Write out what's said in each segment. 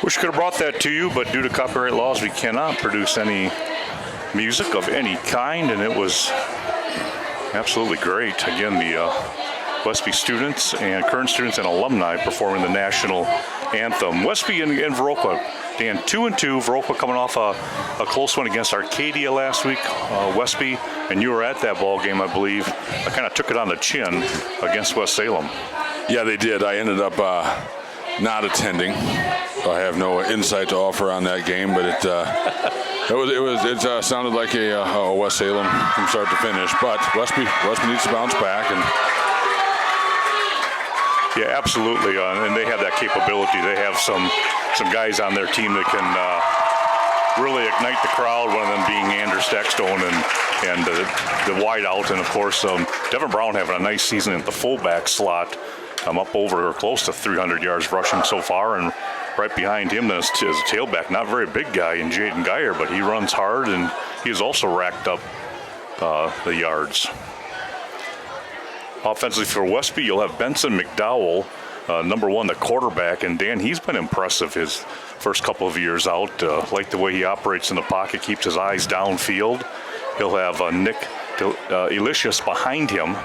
Wish we could have brought that to you, but due to copyright laws, we cannot produce any music of any kind, and it was absolutely great. Again, the Westby students and current students and alumni performing the national anthem. Westby and Viroqua, Dan, 2-2. Viroqua coming off a close one against Arcadia last week. Westby, and you were at that ball game, I believe. I kind of took it on the chin against West Salem. Yeah, they did. I ended up not attending. I have no insight to offer on that game, but it sounded like a West Salem from start to finish. But Westby needs to bounce back, and yeah, absolutely, and they have that capability. They have some guys on their team that can really ignite the crowd. One of them being Anders Stackstone and the wideout, and of course Devin Brown having a nice season at the fullback slot. Up over or close to 300 yards rushing so far, and right behind him is a tailback, not very big guy in Jaden Geyer, but he runs hard and he's also racked up the yards. Offensively for Westby, you'll have Benson McDowell, number one, the quarterback, and Dan, he's been impressive his first couple of years out. Like the way he operates in the pocket, keeps his eyes downfield. He'll have Nick Elicius behind him,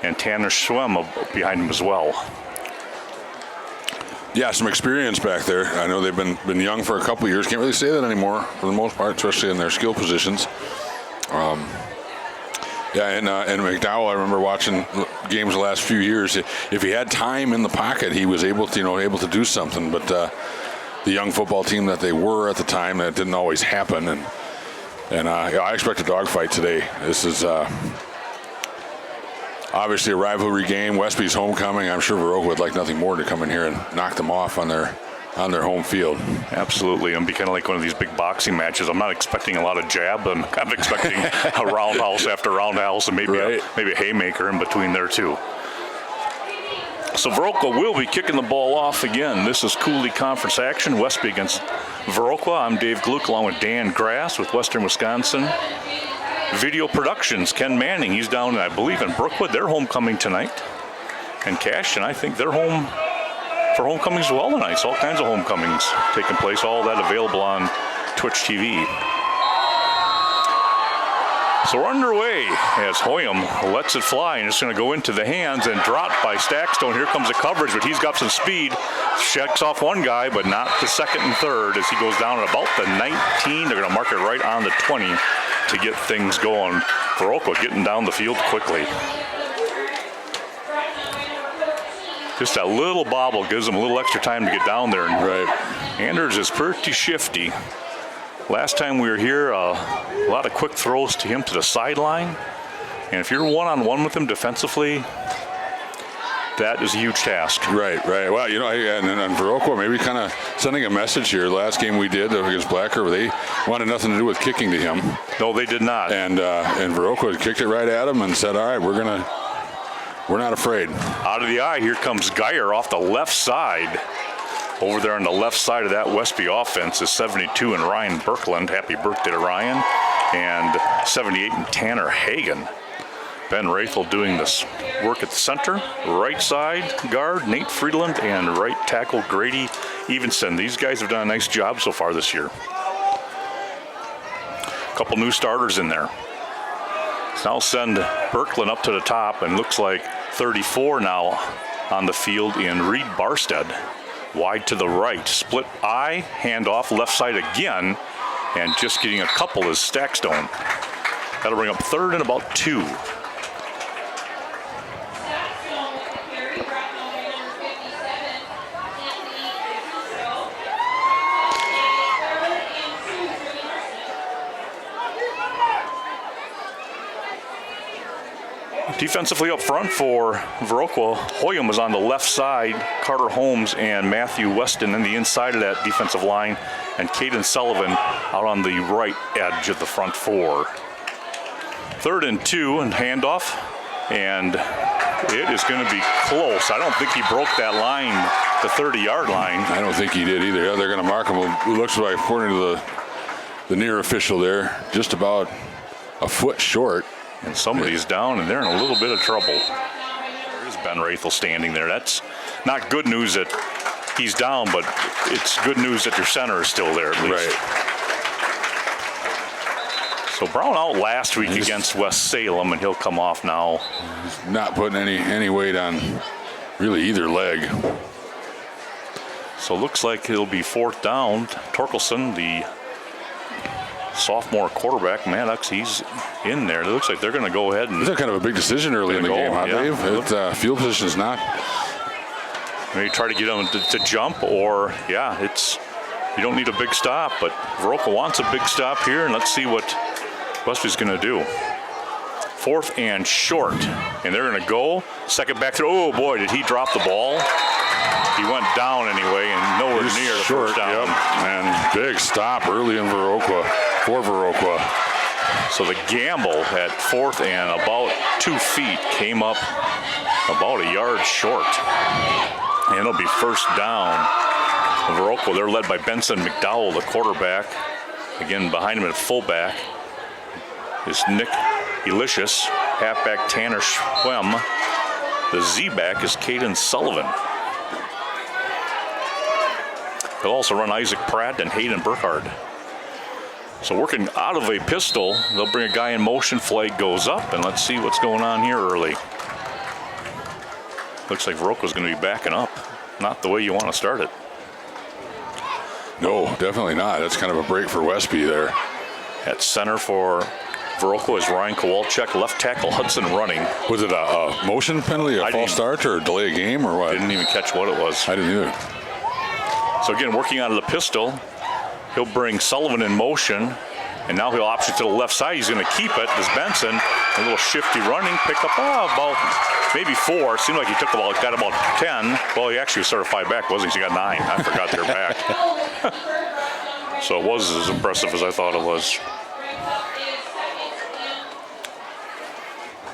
and Tanner Schwem behind him as well. Yeah, some experience back there. I know they've been young for a couple of years. Can't really say that anymore for the most part, especially in their skill positions. And McDowell, I remember watching games the last few years. If he had time in the pocket, he was able to do something. But the young football team that they were at the time, that didn't always happen. And I expect a dogfight today. This is obviously a rivalry game. Westby's homecoming. I'm sure Viroqua would like nothing more to come in here and knock them off on their home field. Absolutely. It'll be kind of like one of these big boxing matches. I'm not expecting a lot of jab. I'm expecting a roundhouse after roundhouse and maybe a haymaker in between there too. So Viroqua will be kicking the ball off again. This is Coulee Conference action. Westby against Viroqua. I'm Dave Gluck along with Dan Grass with Western Wisconsin Video Productions. Ken Manning, he's down, I believe, in Brookwood. They're homecoming tonight. And Cash, and I think they're home for homecomings as well tonight. So all kinds of homecomings taking place. All that available on Twitch TV. So we're underway as Hoyam lets it fly, and it's going to go into the hands and dropped by Stackstone. Here comes the coverage, but he's got some speed. Checks off one guy, but not the second and third as he goes down at about the 19. They're going to mark it right on the 20 to get things going. Viroqua getting down the field quickly. Just that little bobble gives them a little extra time to get down there. Right. Anders is pretty shifty. Last time we were here, a lot of quick throws to him to the sideline. And if you're one-on-one with him defensively, that is a huge task. Right. Well, and Viroqua maybe kind of sending a message here. The last game we did against Blacker, they wanted nothing to do with kicking to him. No, they did not. And Viroqua kicked it right at him and said, all right, we're not afraid. Out of the eye, here comes Geyer off the left side. Over there on the left side of that Westby offense is 72 and Ryan Birkeland. Happy birthday to Ryan. And 78 and Tanner Hagan. Ben Rathel doing this work at the center. Right side guard, Nate Friedland, and right tackle, Grady Evanston. These guys have done a nice job so far this year. A couple new starters in there. So now send Birkeland up to the top, and looks like 34 now on the field in Reed Barstead. Wide to the right, split eye, handoff, left side again, and just getting a couple is Stackstone. That'll bring up third and about 2. Defensively up front for Viroqua, Hoyam was on the left side, Carter Holmes and Matthew Weston in the inside of that defensive line, and Caden Sullivan out on the right edge of the front four. 3rd and 2 and handoff, and it is going to be close. I don't think he broke that line, the 30-yard line. I don't think he did either. Yeah, they're going to mark him. It looks like, according to the near official there, just about a foot short. And somebody's down, and they're in a little bit of trouble. There's Ben Rathel standing there. That's not good news that he's down, but it's good news that your center is still there at least. Right. So Brown out last week against West Salem, and he'll come off now. He's not putting any weight on really either leg. So it looks like it'll be 4th down. Torkelson, the sophomore quarterback, Maddox, he's in there. It looks like they're going to go ahead and... Is that kind of a big decision early in the game, huh, Dave? Field position is not... Maybe try to get him to jump, or, it's... You don't need a big stop, but Viroqua wants a big stop here, and let's see what Westby's going to do. 4th and short, and they're going to go. Second back throw. Oh, boy, did he drop the ball? He went down anyway, and nowhere near the first down. Yep. And big stop early in Viroqua, for Viroqua. So the gamble at 4th and about 2 feet came up about a yard short. And it'll be first down. Viroqua, they're led by Benson McDowell, the quarterback. Again, behind him at fullback is Nick Elicious. Halfback Tanner Schwem. The Z-back is Caden Sullivan. They'll also run Isaac Pratt and Hayden Burkhardt. So working out of a pistol, they'll bring a guy in motion. Flag goes up, and let's see what's going on here early. Looks like Viroqua's going to be backing up. Not the way you want to start it. No, definitely not. That's kind of a break for Westby there. At center for Viroqua is Ryan Kowalczyk. Left tackle Hudson running. Was it a motion penalty, a false start, or a delay of game, or what? Didn't even catch what it was. I didn't either. So again, working out of the pistol, he'll bring Sullivan in motion, and now he'll option to the left side. He's going to keep it. This Benson, a little shifty running, pick up about maybe 4. It seemed like he got about 10. Well, he actually was certified back, wasn't he? He got 9. I forgot they're back. So it was as impressive as I thought it was.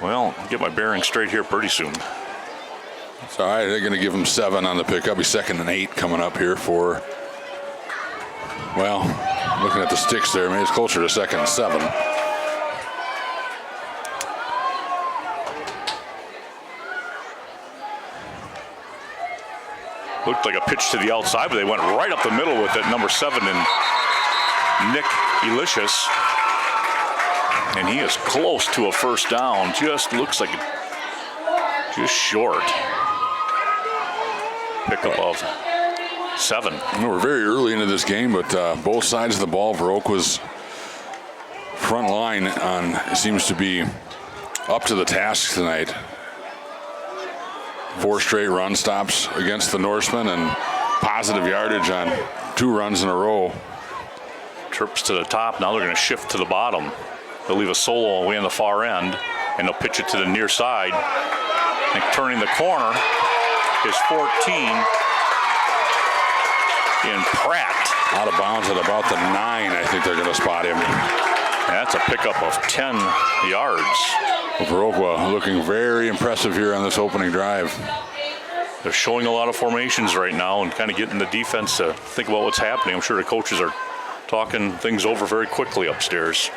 Well, get my bearings straight here pretty soon. It's all right. They're going to give him 7 on the pickup. He's 2nd and 8 coming up here for, well, looking at the sticks there, maybe it's closer to 2nd and 7. Looked like a pitch to the outside, but they went right up the middle with it. Number 7 and Nick Elicious. And he is close to a first down. Just looks like just short. Pickup of 7. We're very early into this game, but both sides of the ball, Viroqua's front line seems to be up to the task tonight. 4 straight run stops against the Norsemen and positive yardage on 2 runs in a row. Trips to the top. Now they're going to shift to the bottom. They'll leave a solo away on the far end, and they'll pitch it to the near side. And turning the corner is 14 in Pratt. Out of bounds at about the 9, I think they're going to spot him. And that's a pickup of 10 yards. Viroqua looking very impressive here on this opening drive. They're showing a lot of formations right now and kind of getting the defense to think about what's happening. I'm sure the coaches are talking things over very quickly upstairs.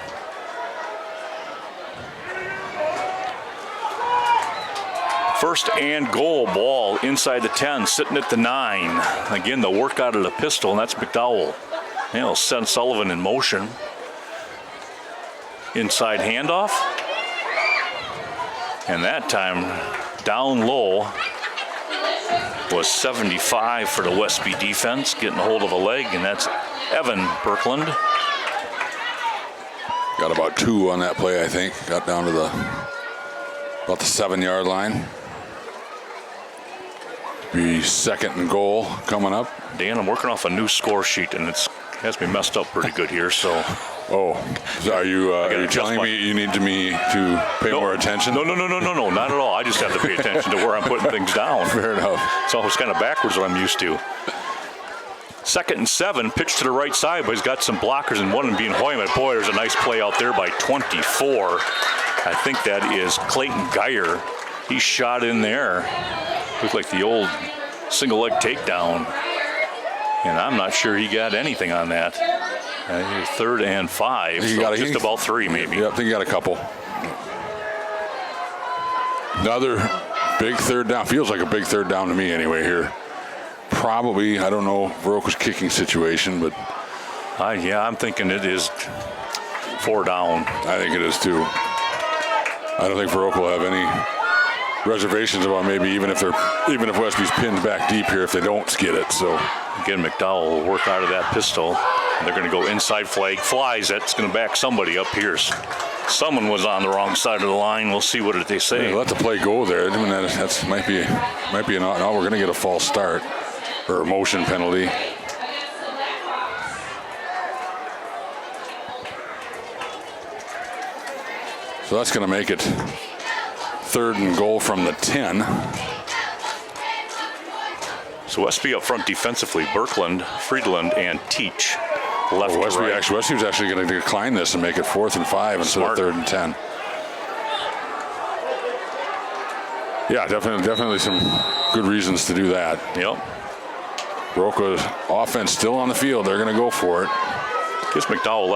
First and goal, ball inside the 10, sitting at the 9. Again, they'll work out of the pistol, and that's McDowell. And they'll send Sullivan in motion. Inside handoff. And that time, down low, was 75 for the Westby defense, getting a hold of a leg, and that's Evan Berkland. Got about 2 on that play, I think. Got down to about the 7-yard line. Be 2nd and goal coming up. Dan, I'm working off a new score sheet, and it has me messed up pretty good here, so. Oh, so are you telling me you need me to pay more attention? No, not at all. I just have to pay attention to where I'm putting things down. Fair enough. It's almost kind of backwards what I'm used to. 2nd and 7, pitch to the right side, but he's got some blockers and one of them being Hoyman. Boy, there's a nice play out there by 24. I think that is Clayton Geyer. He shot in there. Looked like the old single leg takedown. And I'm not sure he got anything on that. 3rd and 5. So just about 3 maybe. Yeah, I think he got a couple. Another big 3rd down. Feels like a big 3rd down to me anyway here. probably, I don't know Viroqua's kicking situation, but I'm thinking it is 4 down. I think it is too. I don't think Viroqua will have any reservations about maybe even if Westby's pinned back deep here if they don't skid it. So again, McDowell will work out of that pistol. They're going to go inside flag, flies it. It's going to back somebody up here. Someone was on the wrong side of the line. We'll see what they say. Yeah, let the play go there. I mean, that might be an out. Now we're going to get a false start or a motion penalty. So that's going to make it 3rd and goal from the 10. So Westby up front defensively, Birkeland, Friedland, and Teach. Left to Westby right. was actually going to decline this and make it 4th and 5 instead of 3rd and 10. Yeah, definitely some good reasons to do that. Yep. Viroqua's offense still on the field. They're going to go for it. Gives McDowell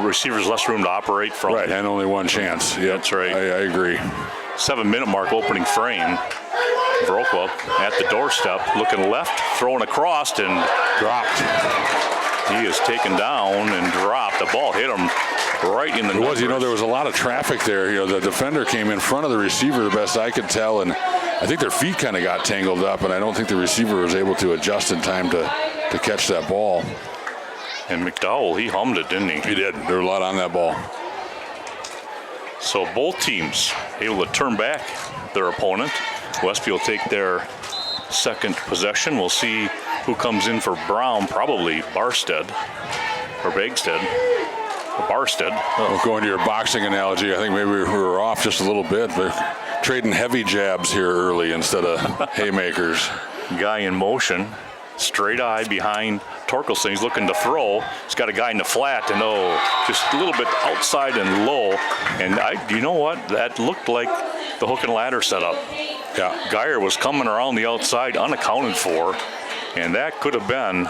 receivers less room to operate from. Right, and only one chance. Yeah, that's right. I agree. 7-minute mark, opening frame. Viroqua at the doorstep, looking left, throwing across, and dropped. He is taken down and dropped. The ball hit him right in the numbers. There was a lot of traffic there. The defender came in front of the receiver, the best I could tell, and I think their feet kind of got tangled up, and I don't think the receiver was able to adjust in time to catch that ball. And McDowell, he hummed it, didn't he? He did. There was a lot on that ball. So both teams able to turn back their opponent. Westby will take their second possession. We'll see who comes in for Brown, probably Barstead or Bagstead. Barstead. Well, going to your boxing analogy, I think maybe we were off just a little bit. We're trading heavy jabs here early instead of haymakers. Guy in motion, straight eye behind Torkelson. He's looking to throw. He's got a guy in the flat, and just a little bit outside and low. And you know what? That looked like the hook and ladder setup. Yeah. Geyer was coming around the outside unaccounted for, and that could have been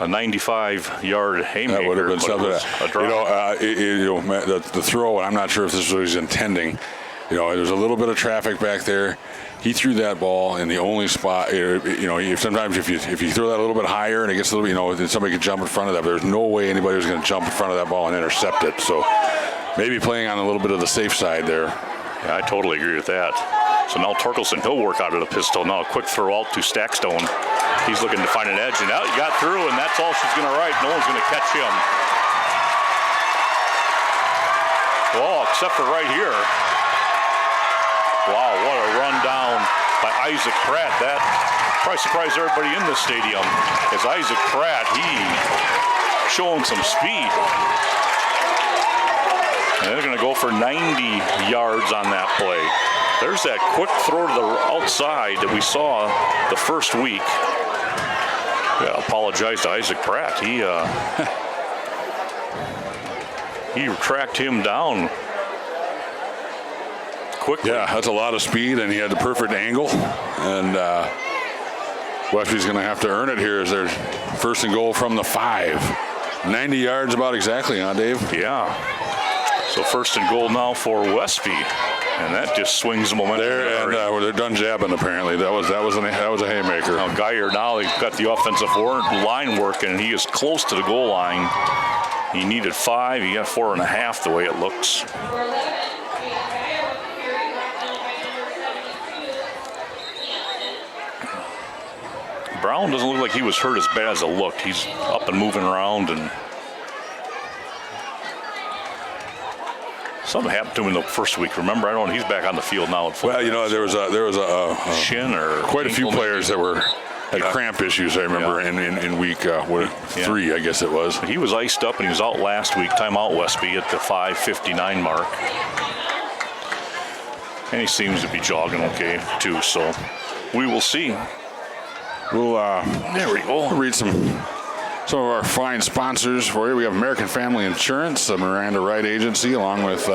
a 95-yard haymaker. That would have been something. A drop. The throw, and I'm not sure if this is what he's intending. There's a little bit of traffic back there. He threw that ball in the only spot. Sometimes if you throw that a little bit higher and it gets a little, then somebody could jump in front of that. But there's no way anybody was going to jump in front of that ball and intercept it. So maybe playing on a little bit of the safe side there. Yeah, I totally agree with that. So now Torkelson, he'll work out of the pistol. Now a quick throw out to Stackstone. He's looking to find an edge, and now he got through, and that's all she's going to write. No one's going to catch him. Well, except for right here. Wow, what a run down by Isaac Pratt. That probably surprised everybody in the stadium. As Isaac Pratt, he showing some speed. And they're going to go for 90 yards on that play. There's that quick throw to the outside that we saw the first week. Yeah, apologize to Isaac Pratt. He tracked him down quickly. Yeah, that's a lot of speed, and he had the perfect angle. And Westby's going to have to earn it here as their 1st and goal from the 5. 90 yards about exactly, huh, Dave? Yeah. So 1st and goal now for Westby, and that just swings the momentum. They're done jabbing apparently. That was a haymaker. Now Geyer, now they've got the offensive line working, and he is close to the goal line. He needed 5. He got 4.5 the way it looks. Brown doesn't look like he was hurt as bad as it looked. He's up and moving around, and something happened to him in the first week. Remember, I don't know. He's back on the field now. Well, there was a shin or quite a few players that had cramp issues. I remember in week 3, I guess it was. He was iced up and he was out last week. Timeout Westby at the 5:59 mark, and he seems to be jogging okay too. So we will see. We'll there we go. Read some of our fine sponsors for you. We have American Family Insurance, the Miranda Wright Agency, along with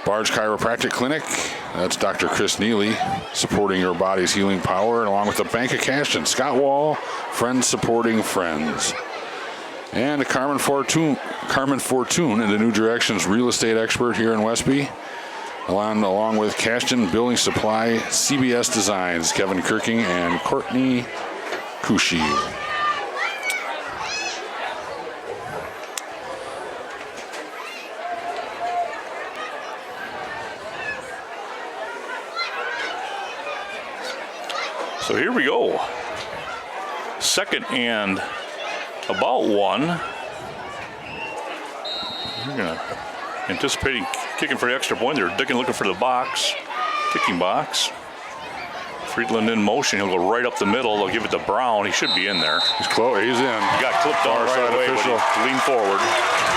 Barge Chiropractic Clinic. That's Dr. Chris Neely, supporting your body's healing power, and along with the Bank of Cash and Scott Wall, Friends Supporting Friends. And Carmen Fortune, and the New Directions real estate expert here in Westby. along with Cashton Building Supply, CBS Designs, Kevin Kirking and Courtney Coulee. So here we go. Second and about 1. We're gonna anticipating kicking for the extra point. They're looking for the box, kicking box. Friedland in motion. He'll go right up the middle. They'll give it to Brown. He should be in there. He's close. He's in. He got clipped on right away, official. but he leaned forward.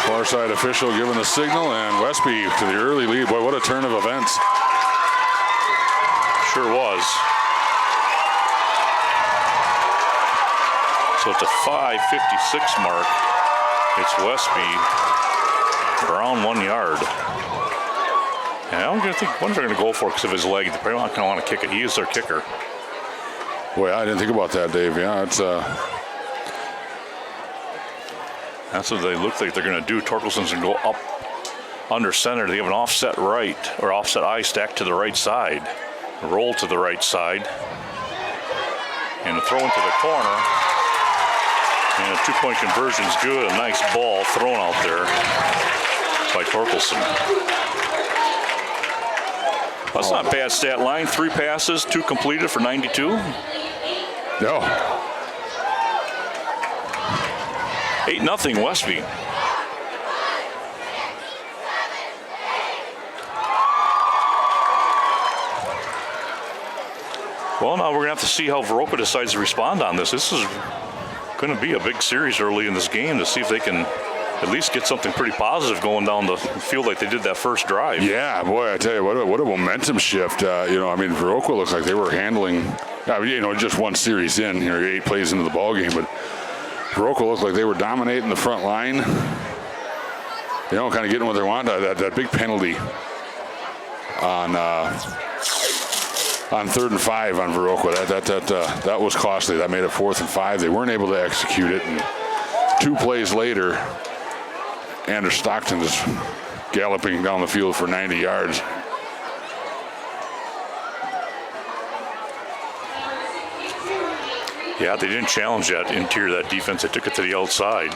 Far side official giving the signal, and Westby to the early lead. Boy, what a turn of events. Sure was. So it's a 5:56 mark. It's Westby. Brown 1 yard. And I'm going to think, what are they going to go for because of his leg? They're probably not going to want to kick it. He is their kicker. Boy, I didn't think about that, Dave. Yeah, it's That's what they look like they're going to do. Torkelson's going to go up under center. They have an offset right or offset I stack to the right side. Roll to the right side. And a throw into the corner. And a 2-point conversion's good. A nice ball thrown out there by Torkelson. That's not a bad stat line. 3 passes, 2 completed for 92. no. 8-0 Westby. Well, now we're going to have to see how Viroqua decides to respond on this. This is going to be a big series early in this game to see if they can at least get something pretty positive going down the field like they did that first drive. Yeah, boy, I tell you, what a momentum shift. Viroqua looks like they were handling, just one series in, 8 plays into the ball game, but Viroqua looked like they were dominating the front line. Kind of getting what they want. That big penalty on 3rd and 5 on Viroqua. That was costly. That made it 4th and 5. They weren't able to execute it. And 2 plays later, Anders Stockton is galloping down the field for 90 yards. Yeah, they didn't challenge that interior of that defense. They took it to the outside.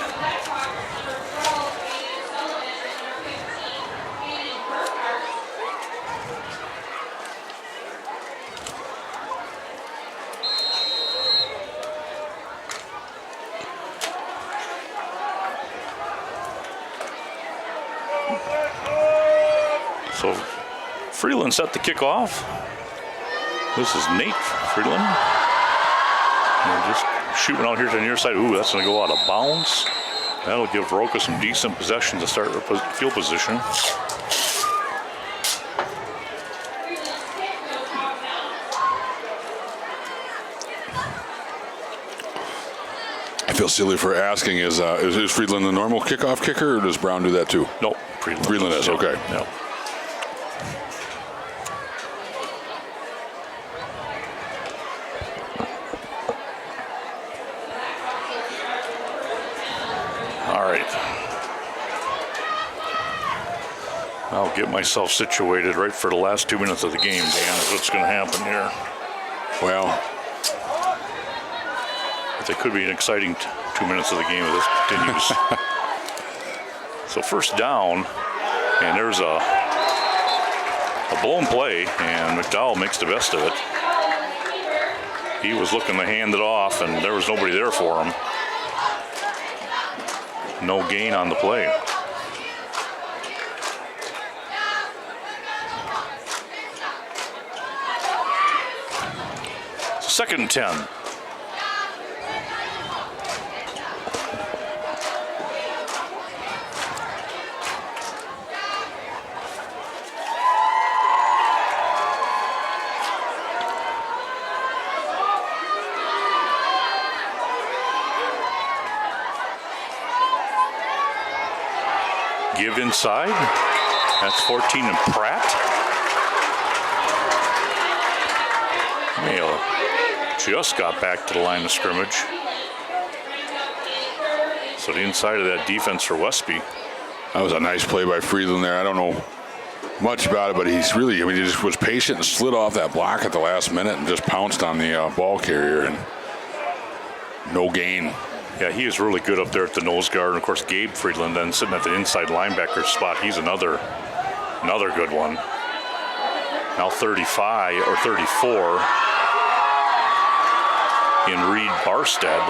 So Freeland set the kickoff. This is Nate Freeland. And just shooting out here to the near side. Ooh, that's going to go out of bounds. That'll give Viroqua some decent possession to start their field position. I feel silly for asking, is Friedland the normal kickoff kicker, or does Brown do that too? No, Friedland is, okay. No. All right. I'll get myself situated right for the last 2 minutes of the game, Dan, is what's going to happen here. Well, It could be an exciting 2 minutes of the game if this continues. So first down, and there's a blown play, and McDowell makes the best of it. He was looking to hand it off, and there was nobody there for him. No gain on the play. Second and 10. Give inside. That's 14 and Pratt. Mail just got back to the line of scrimmage. So the inside of that defense for Westby. that was a nice play by Friedland there. I don't know much about it, but he's really, I mean, he just was patient and slid off that block at the last minute and just pounced on the ball carrier, and no gain. Yeah, he is really good up there at the nose guard. And of course, Gabe Friedland then sitting at the inside linebacker spot. He's another good one. Now 35 or 34 in Reed Barstead.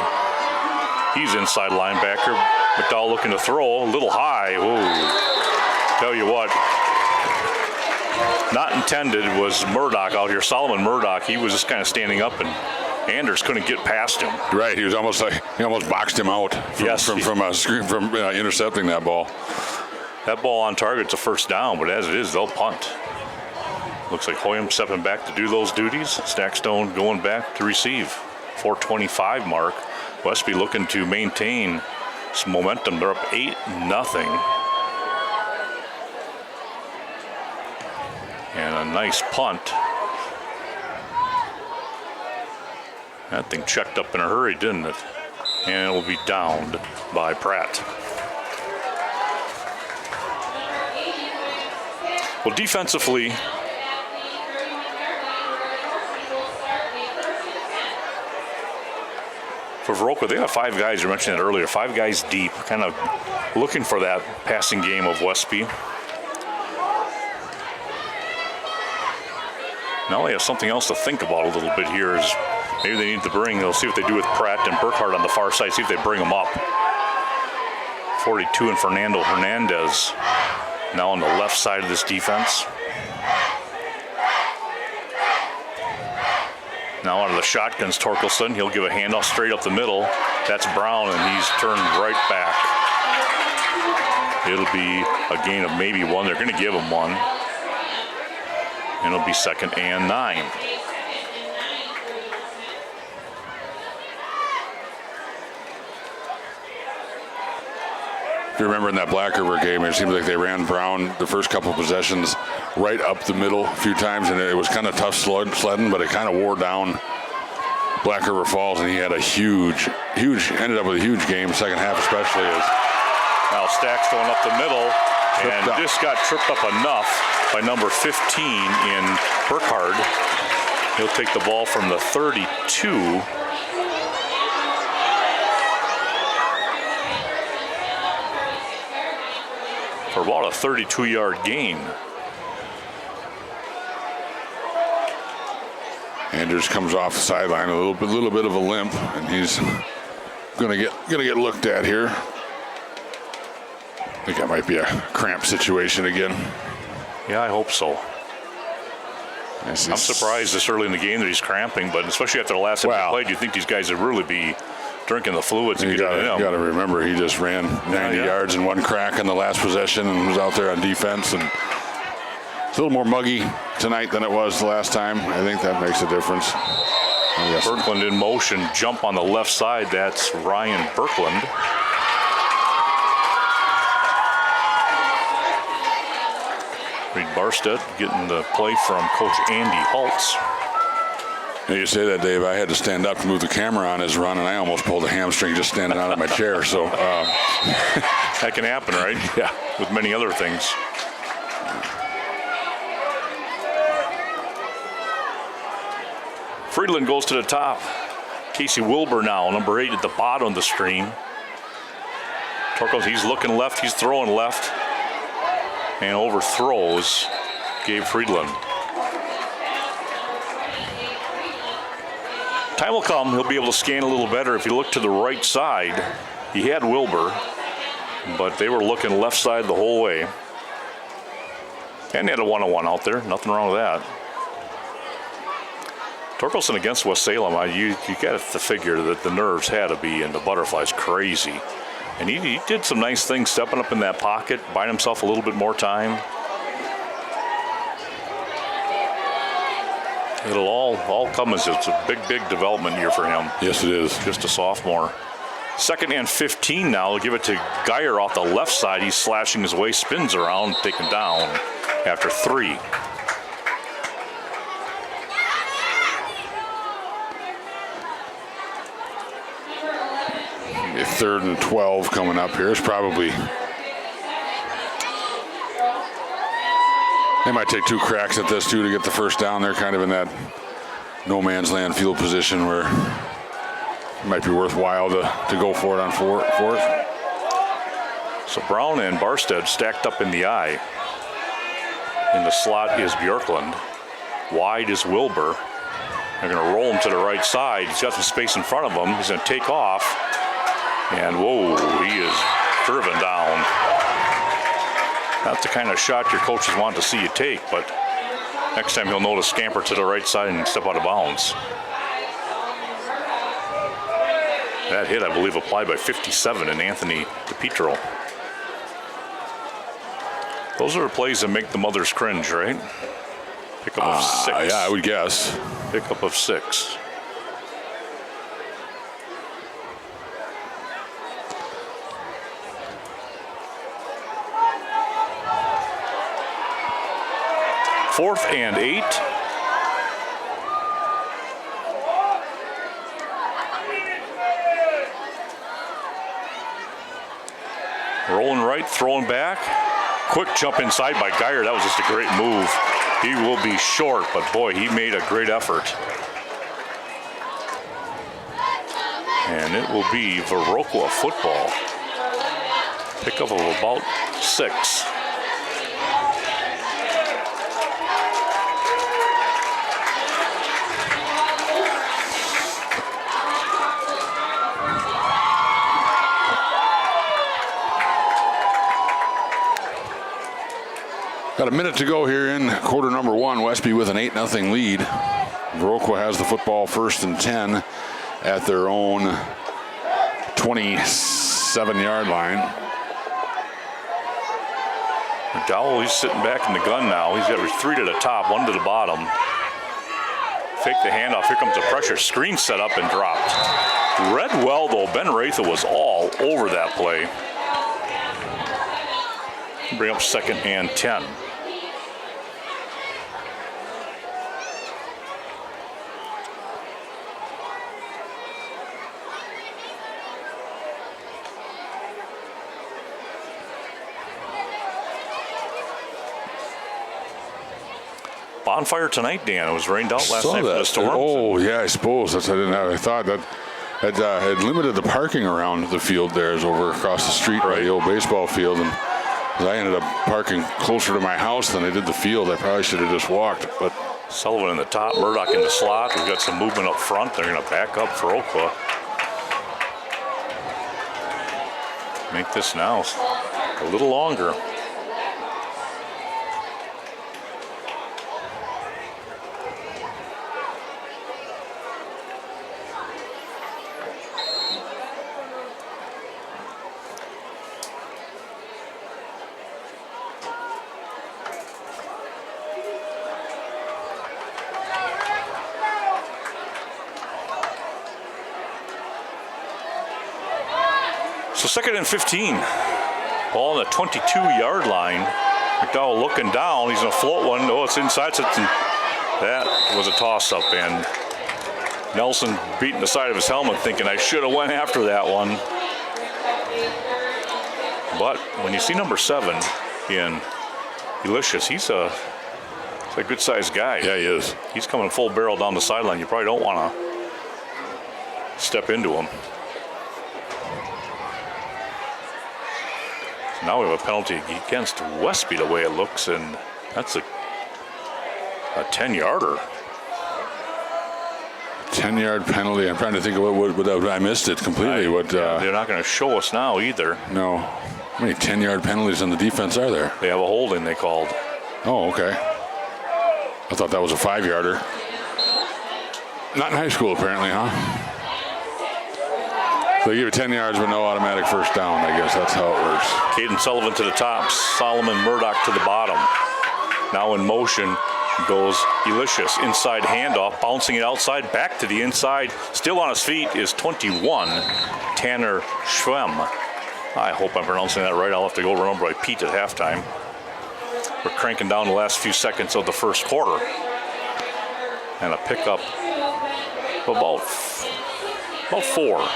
He's inside linebacker. McDowell looking to throw a little high. Whoa. Tell you what, not intended was Murdoch out here. Solomon Murdoch, he was just kind of standing up, and Anders couldn't get past him. Right, he was almost like he almost boxed him out from intercepting that ball. That ball on target's a first down, but as it is, they'll punt. Looks like Hoyam stepping back to do those duties. Stackstone going back to receive. 4:25 mark. Westby looking to maintain some momentum. They're up 8-0. And a nice punt. That thing checked up in a hurry, didn't it? And it will be downed by Pratt. Well, defensively, for Viroqua, they have 5 guys, you mentioned it earlier, 5 guys deep, kind of looking for that passing game of Westby. Now they have something else to think about a little bit here. Is maybe they need to they'll see what they do with Pratt and Burkhardt on the far side, see if they bring them up. 42 and Fernando Hernandez now on the left side of this defense. Now out of the shotguns, Torkelson. He'll give a handoff straight up the middle. That's Brown, and he's turned right back. It'll be a gain of maybe 1. They're going to give him 1. And it'll be 2nd and 9. If you remember in that Black River game, it seemed like they ran Brown the first couple of possessions right up the middle a few times, and it was kind of tough sledding, but it kind of wore down Black River Falls, and he had a ended up with a huge game, second half especially. Now Stacks going up the middle, and just got tripped up enough by number 15 in Burkhardt. He'll take the ball from the 32. For about a 32-yard gain. Anders comes off the sideline a little bit of a limp, and he's gonna get looked at here. I think that might be a cramp situation again. Yeah, I hope so. I'm surprised this early in the game that he's cramping, but especially after the last time he played, you think these guys would really be drinking the fluids. You got to remember, he just ran 90 yards in one crack on the last possession and was out there on defense. And it's a little more muggy tonight than it was the last time. I think that makes a difference. Birkland in motion, jump on the left side. That's Ryan Birkland. Reed Barstead getting the play from Coach Andy Holtz. Now you say that, Dave. I had to stand up to move the camera on his run, and I almost pulled a hamstring just standing out of my chair. So that can happen, right? Yeah. With many other things. Friedland goes to the top. Casey Wilbur now, number 8 at the bottom of the screen. Torkos, he's looking left, he's throwing left. And overthrows Gabe Friedland. Time will come, he'll be able to scan a little better. If you look to the right side, he had Wilbur, but they were looking left side the whole way. And they had a one-on-one out there, nothing wrong with that. Torkelson against West Salem, you got to figure that the nerves had to be, and the butterflies crazy. And he did some nice things, stepping up in that pocket, buying himself a little bit more time. It'll all come as it's a big development year for him. Yes, it is. Just a sophomore. 2nd and 15 now. They'll give it to Geyer off the left side. He's slashing his way, spins around, taken down after 3. A 3rd and 12 coming up here is probably They might take 2 cracks at this, too, to get the first down. They're kind of in that no man's land field position where it might be worthwhile to go for it on fourth. So Brown and Barstead stacked up in the eye. In the slot is Bjorklund. Wide is Wilbur. They're going to roll him to the right side. He's got some space in front of him. He's going to take off. And whoa, he is driven down. Not the kind of shot your coaches want to see you take, but next time he'll know to scamper to the right side and step out of bounds. That hit, I believe, applied by 57 in Anthony DePietro. Those are the plays that make the mothers cringe, right? Pickup of 6. Yeah, I would guess. Pickup of 6. Fourth and 8. Rolling right, throwing back. Quick jump inside by Geyer. That was just a great move. He will be short, but boy, he made a great effort. And it will be Viroqua football. Pickup of about 6. Got a minute to go here in quarter number 1. Westby with an 8-0 lead. Viroqua has the football 1st and 10 at their own 27-yard line. McDowell, he's sitting back in the gun now. He's got 3 to the top, 1 to the bottom. Fake the handoff. Here comes the pressure. Screen set up and dropped. Read well, though. Ben Ratha was all over that play. Bring up 2nd and 10. Bonfire tonight, Dan. It was rained out last night for the storm. Oh, yeah, I suppose. That's what I thought that had limited the parking around the field there. Is over across the street by the old baseball field. And I ended up parking closer to my house than I did the field. I probably should have just walked. But Sullivan in the top, Murdoch in the slot. We've got some movement up front. They're going to back up for Viroqua. Make this now a little longer. So 2nd and 15. Ball on the 22-yard line. McDowell looking down. He's going to float one. Oh, it's inside. That was a toss-up. And Nelson beating the side of his helmet thinking, I should have went after that one. But when you see number 7 in Delicious, he's a good-sized guy. Yeah, he is. He's coming full barrel down the sideline. You probably don't want to step into him. Now we have a penalty against Westby the way it looks, and that's a 10-yarder. 10-yard penalty. I'm trying to think of what I missed it completely. They're not going to show us now either. No. How many 10-yard penalties on the defense are there? They have a holding they called. Oh, okay. I thought that was a 5-yarder. Not in high school, apparently, huh? They give you 10 yards but no automatic first down. I guess that's how it works. Caden Sullivan to the top, Solomon Murdoch to the bottom. Now in motion goes Delicious. Inside handoff, bouncing it outside, back to the inside. Still on his feet is 21, Tanner Schwem. I hope I'm pronouncing that right. I'll have to go remember I Pete at halftime. We're cranking down the last few seconds of the first quarter. And a pickup of about 4.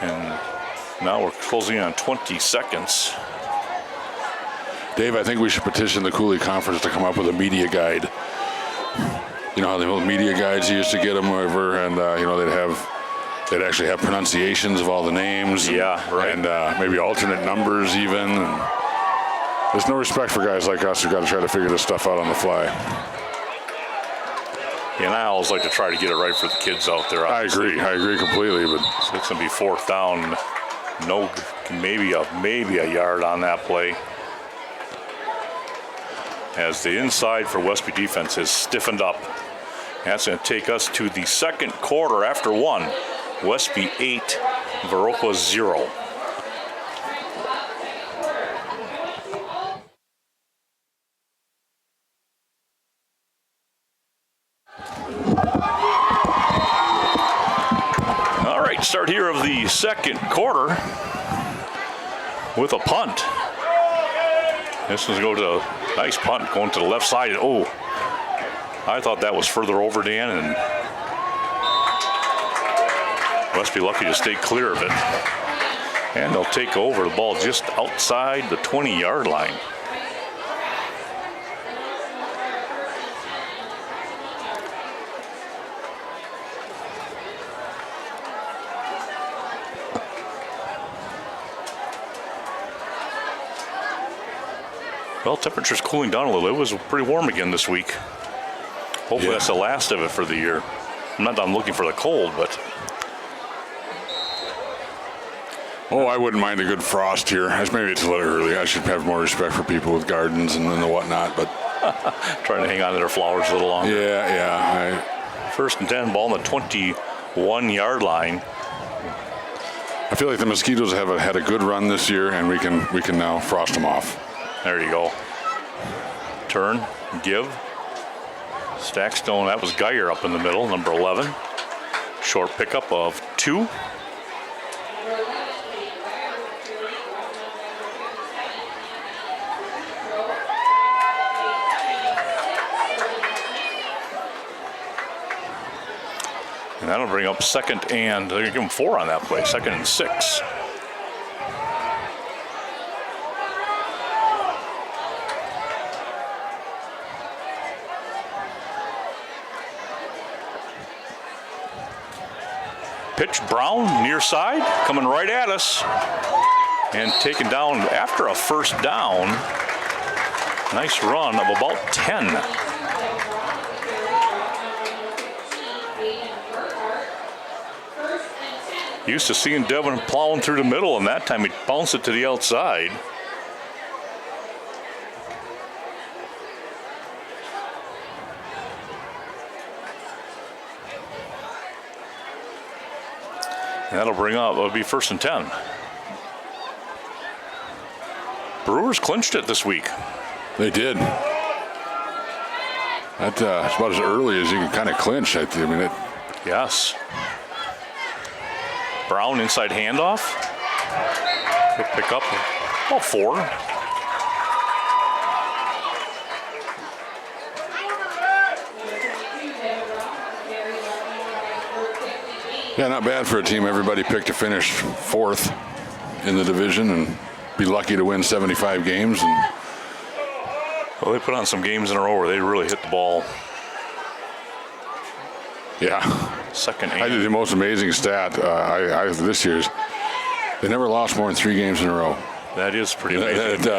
And now we're closing in on 20 seconds. Dave, I think we should petition the Coulee Conference to come up with a media guide. You know how the old media guides you used to get them over, and they'd actually have pronunciations of all the names. Yeah, right. And maybe alternate numbers even. And there's no respect for guys like us who got to try to figure this stuff out on the fly. Yeah, and I always like to try to get it right for the kids out there. Obviously. I agree completely. But so it's going to be 4th down. No, maybe a yard on that play. As the inside for Westby defense has stiffened up. That's going to take us to the second quarter after 1. Westby 8, Viroqua 0. All right, start here of the second quarter with a punt. This one's going to a nice punt going to the left side. Oh, I thought that was further over, Dan, and Westby lucky to stay clear of it. And they'll take over the ball just outside the 20-yard line. Well, temperature's cooling down a little. It was pretty warm again this week. Hopefully that's the last of it for the year. I'm not done looking for the cold, but. Oh, I wouldn't mind a good frost here. Maybe it's a little early. I should have more respect for people with gardens and the whatnot, but. Trying to hang on to their flowers a little longer. Yeah. 1st and 10, ball on the 21-yard line. I feel like the Mosquitoes have had a good run this year, and we can now frost them off. There you go. Turn, give. Stackstone, that was Geyer up in the middle, number 11. Short pickup of 2. And that'll bring up 2nd and, they're going to give him 4 on that play, 2nd and 6. Pitch Brown, near side, coming right at us. And taken down after a 1st down. Nice run of about 10. Used to seeing Devin plowing through the middle, and that time he bounced it to the outside. And that'll bring up, it'll be 1st and 10. Brewers clinched it this week. They did. That's about as early as you can kind of clinch. Yes. Brown inside handoff. He'll pick up about 4. Yeah, not bad for a team. Everybody picked to finish 4th in the division and be lucky to win 75 games. And well, they put on some games in a row where they really hit the ball. Yeah. 2nd and. I did the most amazing stat this year's. They never lost more than 3 games in a row. That is pretty amazing.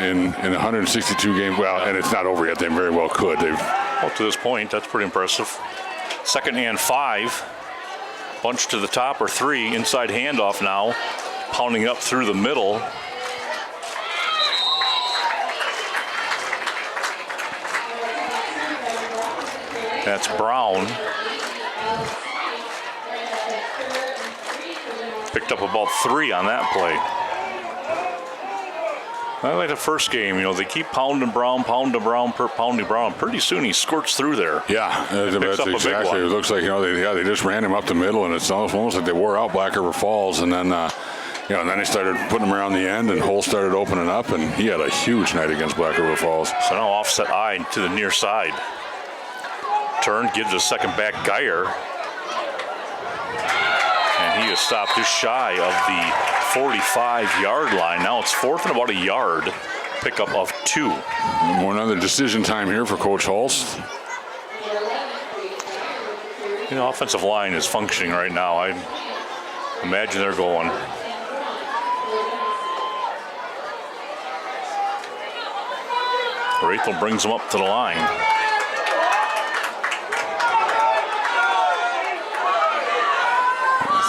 In 162 games. Well, and it's not over yet. They very well could. Up to this point, that's pretty impressive. 2nd and 5. Bunch to the top or 3. Inside handoff now. Pounding up through the middle. That's Brown. Picked up about 3 on that play. I like the first game, they keep pounding Brown. Pretty soon he squirts through there. Yeah, that's exactly. It looks like, they just ran him up the middle, and it's almost like they wore out Black River Falls, and then, and then they started putting him around the end, and holes started opening up, and he had a huge night against Black River Falls. So now offset eye to the near side. Turn, gives a second back Geyer. And he is stopped just shy of the 45-yard line. Now it's 4th and about a yard pickup of 2. Another decision time here for Coach Hulst. Offensive line is functioning right now. I imagine they're going. Raythel brings them up to the line.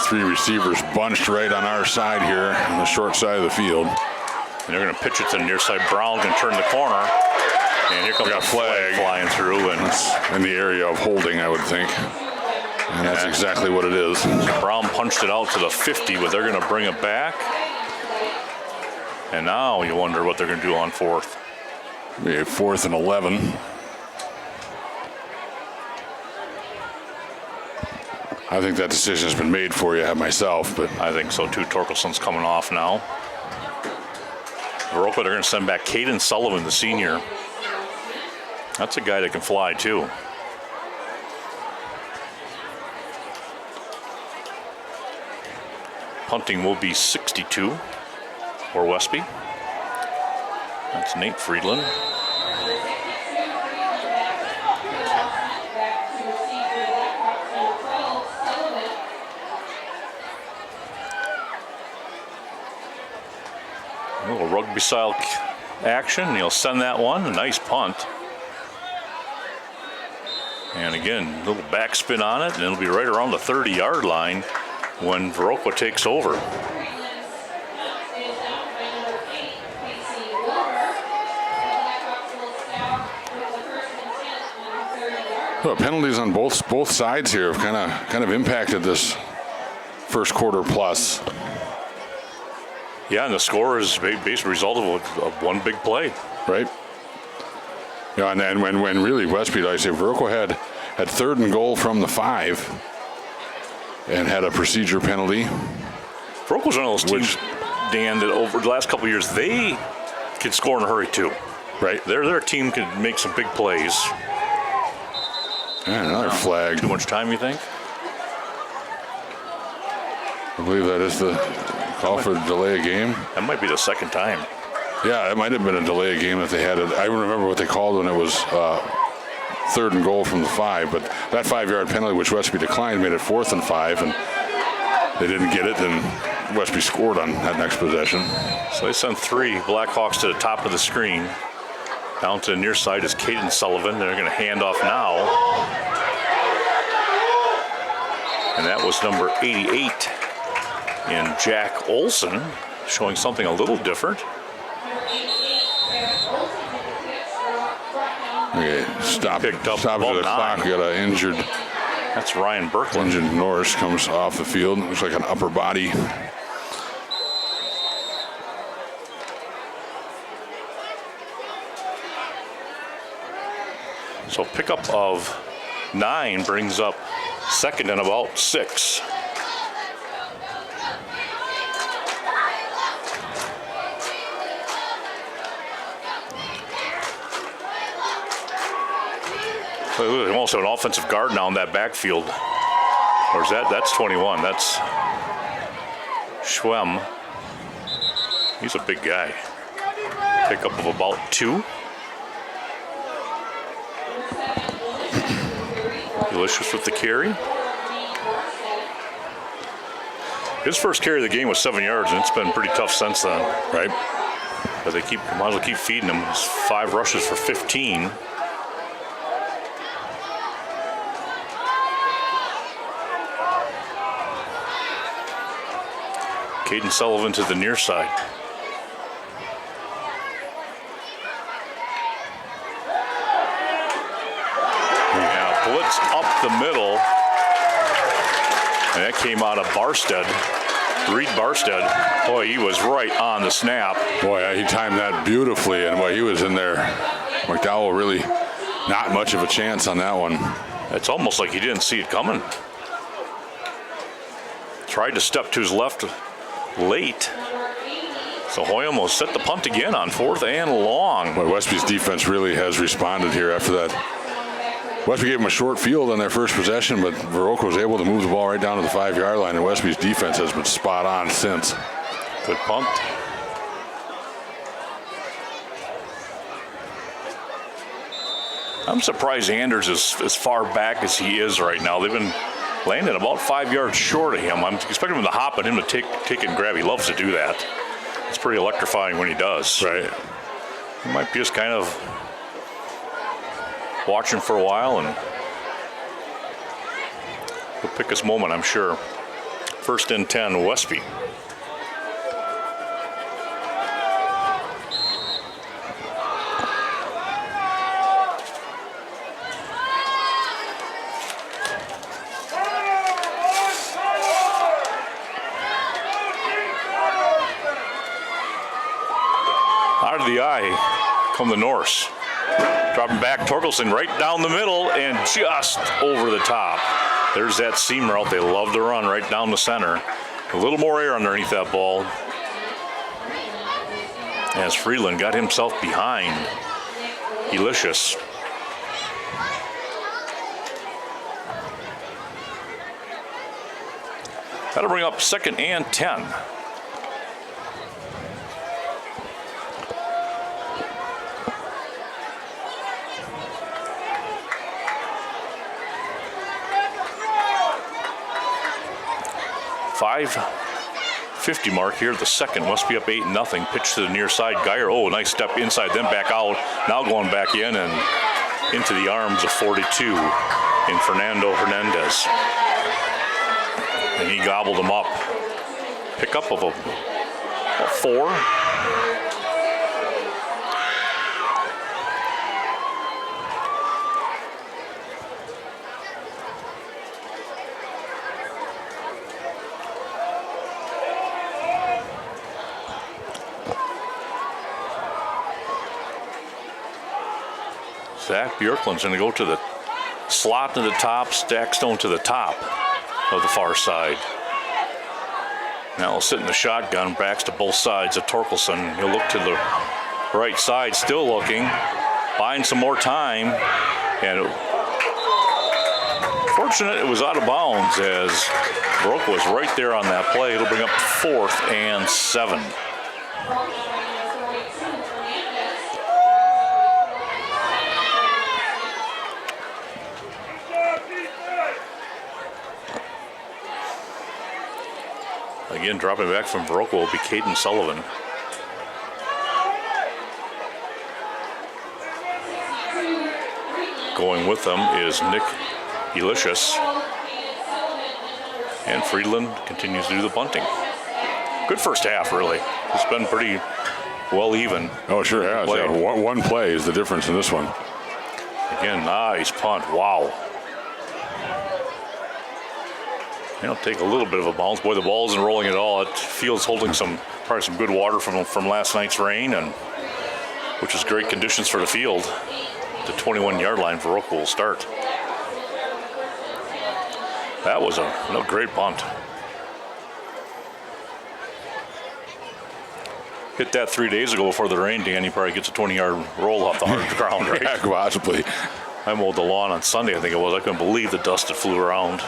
Three receivers bunched right on our side here on the short side of the field. And they're going to pitch it to the near side. Brown going to turn the corner. And here comes a flag flying through. And it's in the area of holding, I would think. And that's exactly what it is. Brown punched it out to the 50, but they're going to bring it back. And now you wonder what they're going to do on 4th. Maybe 4th and 11. I think that decision has been made for you myself, but I think so too. Torkelson's coming off now. Viroqua, they're going to send back Caden Sullivan, the senior. That's a guy that can fly too. Punting will be 62 for Westby. That's Nate Friedland. A little rugby style action. He'll send that one. A nice punt. And again, a little backspin on it, and it'll be right around the 30-yard line when Viroqua takes over. Well, penalties on both sides here have kind of impacted this first quarter plus. Yeah, and the score is basically a result of one big play. Right. Yeah, and then when really Westby, like I say, Viroqua had 3rd and goal from the 5 and had a procedure penalty. Viroqua's one of those teams, Dan, that over the last couple of years, they can score in a hurry too. Right. Their team can make some big plays. And another flag. Too much time, you think? I believe that is the call for delay a game. That might be the second time. Yeah, it might have been a delay a game that they had. I remember what they called when it was 3rd and goal from the 5, but that 5-yard penalty, which Westby declined, made it 4th and 5, and they didn't get it, and Westby scored on that next possession. So they sent 3 Blackhawks to the top of the screen. Down to the near side is Caden Sullivan. They're going to hand off now. And that was number 88 in Jack Olson, showing something a little different. Okay, stop it Picked up at the clock. Got an injured. That's Ryan Berkman. Injured Norse comes off the field. Looks like an upper body. So pickup of 9 brings up 2nd and about 6. They almost have an offensive guard now in that backfield. Or is that's 21? That's Schwem. He's a big guy. Pickup of about 2. Delicious with the carry. His first carry of the game was 7 yards, and it's been pretty tough since then. Right. But they might as well keep feeding him. It's 5 rushes for 15. Caden Sullivan to the near side. And a blitz up the middle. And that came out of Barstead. Reed Barstead. Boy, he was right on the snap. Boy, he timed that beautifully, and boy, he was in there. McDowell really not much of a chance on that one. It's almost like he didn't see it coming. Tried to step to his left late. So Hoyam will set the punt again on 4th and long. Boy, Westby's defense really has responded here after that. Westby gave him a short field on their first possession, but Viroqua was able to move the ball right down to the 5-yard line, and Westby's defense has been spot on since. Good punt. I'm surprised Anders is as far back as he is right now. They've been landing about 5 yards short of him. I'm expecting him to hop and him to take and grab. He loves to do that. It's pretty electrifying when he does. Right. He might be just kind of watching for a while, and he'll pick his moment, I'm sure. First and 10, Westby. Out of the eye come the Norse. Dropping back, Torkelson right down the middle and just over the top. There's that seam route they love to run right down the center. A little more air underneath that ball. As Freeland got himself behind Delicious. That'll bring up second and 10. .50 mark here, the second. Must be up 8-0. Pitch to the near side. Geyer, oh, nice step inside, then back out. Now going back in and into the arms of 42 in Fernando Hernandez. And he gobbled him up. Pickup of a 4. Zach Bjorklund's going to go to the slot to the top, Stackstone to the top of the far side. Now he'll sit in the shotgun, backs to both sides of Torkelson. He'll look to the right side, still looking, buying some more time. And fortunate it was out of bounds as Viroqua was right there on that play. It'll bring up 4th and 7. Again, dropping back from Viroqua will be Caden Sullivan. Going with them is Nick Delicious. And Friedland continues to do the bunting. Good first half, really. It's been pretty well even. Oh, sure has. Yeah, one play is the difference in this one. Again, nice punt. Wow. It'll take a little bit of a bounce. Boy, the ball isn't rolling at all. It feels holding probably some good water from last night's rain, and which is great conditions for the field. The 21-yard line, Viroqua will start. That was a great punt. Hit that 3 days ago before the rain, Dan. He probably gets a 20-yard roll off the hard ground, right? Yeah, possibly. I mowed the lawn on Sunday, I think it was. I couldn't believe the dust that flew around.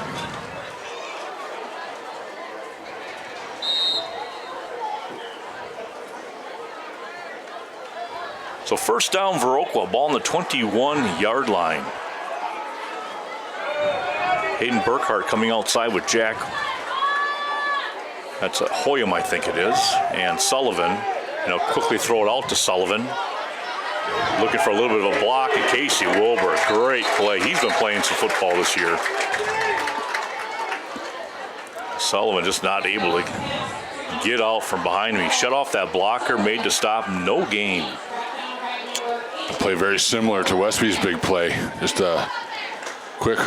So first down, Viroqua, ball on the 21-yard line. Hayden Burkhart coming outside with Jack. That's Hoyam, I think it is, and Sullivan. And he'll quickly throw it out to Sullivan. Looking for a little bit of a block, and Casey Wilbur, great play. He's been playing some football this year. Sullivan just not able to get out from behind him. He shut off that blocker, made to stop, no gain. Play very similar to Westby's big play. Just a quick